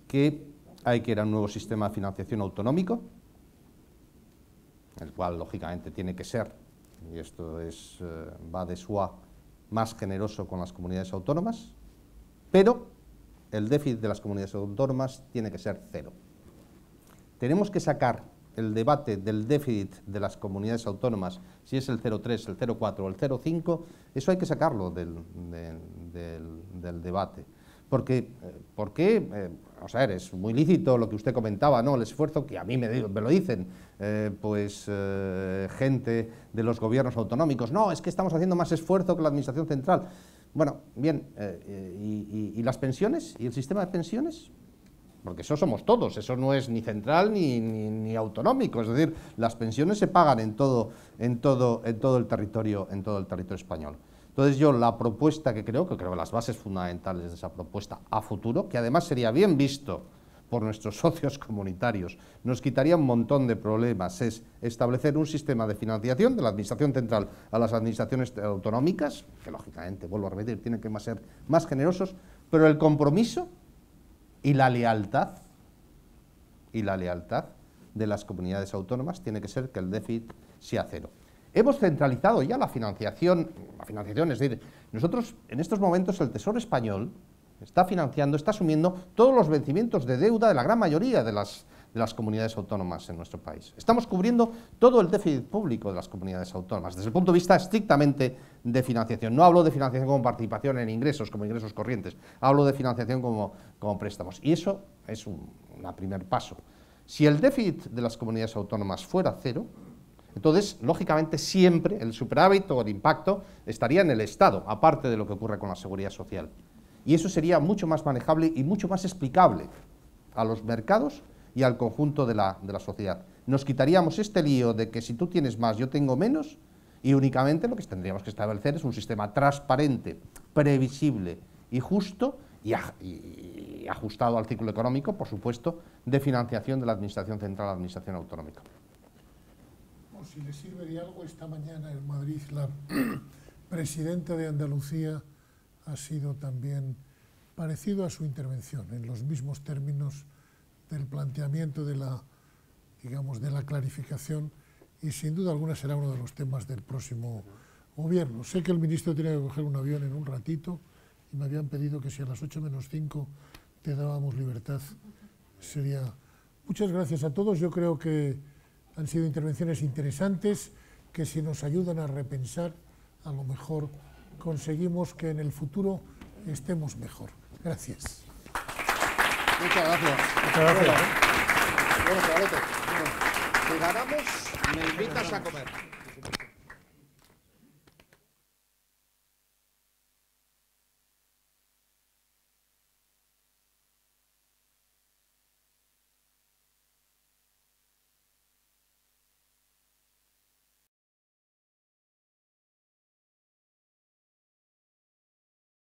que hay que ir a un nuevo sistema de financiación autonómico, el cual lógicamente tiene que ser, y esto va de suá, más generoso con las comunidades autónomas, pero el déficit de las comunidades autónomas tiene que ser 0. Tenemos que sacar el debate del déficit de las comunidades autónomas, si es el 0,3, el 0,4 o el 0,5, eso hay que sacarlo del debate. Porque o sea, es muy lícito lo que usted comentaba, ¿no? El esfuerzo que a mí me lo dicen, gente de los gobiernos autonómicos, no, es que estamos haciendo más esfuerzo que la administración central. Bueno, bien, ¿y las pensiones? ¿Y el sistema de pensiones? Porque eso somos todos, eso no es ni central ni autonómico, es decir, las pensiones se pagan en todo el territorio español. Entonces yo la propuesta que creo que las bases fundamentales de esa propuesta a futuro, que además sería bien visto por nuestros socios comunitarios, nos quitaría un montón de problemas, es establecer un sistema de financiación de la administración central a las administraciones autonómicas, que lógicamente, vuelvo a repetir, tienen que ser más generosos, pero el compromiso y la lealtad de las comunidades autónomas tiene que ser que el déficit sea 0. Hemos centralizado ya la financiación, es decir, nosotros en estos momentos el Tesoro español está financiando, está asumiendo todos los vencimientos de deuda de la gran mayoría de las comunidades autónomas en nuestro país. Estamos cubriendo todo el déficit público de las comunidades autónomas, desde el punto de vista estrictamente de financiación. No hablo de financiación como participación en ingresos, como ingresos corrientes, hablo de financiación como préstamos. Y eso es un primer paso. Si el déficit de las comunidades autónomas fuera 0, entonces, lógicamente, siempre el superávit o el impacto estaría en el Estado, aparte de lo que ocurre con la seguridad social. Y eso sería mucho más manejable y mucho más explicable a los mercados y al conjunto de la sociedad. Nos quitaríamos este lío de que si tú tienes más, yo tengo menos, y únicamente lo que tendríamos que establecer es un sistema transparente, previsible y justo, y ajustado al ciclo económico, por supuesto, de financiación de la Administración Central a la Administración Autonómica. Si le sirve de algo, esta mañana en Madrid la presidenta de Andalucía ha sido también parecido a su intervención, en los mismos términos del planteamiento de la clarificación, y sin duda alguna será uno de los temas del próximo gobierno. Sé que el ministro tiene que coger un avión en un ratito y me habían pedido que si a las 8 menos 5 te dábamos libertad, sería... Muchas gracias a todos, yo creo que han sido intervenciones interesantes que si nos ayudan a repensar, a lo mejor conseguimos que en el futuro estemos mejor. Gracias. Muchas gracias. Muchas gracias. Bueno, Zabalete, si ganamos, me invitas a comer.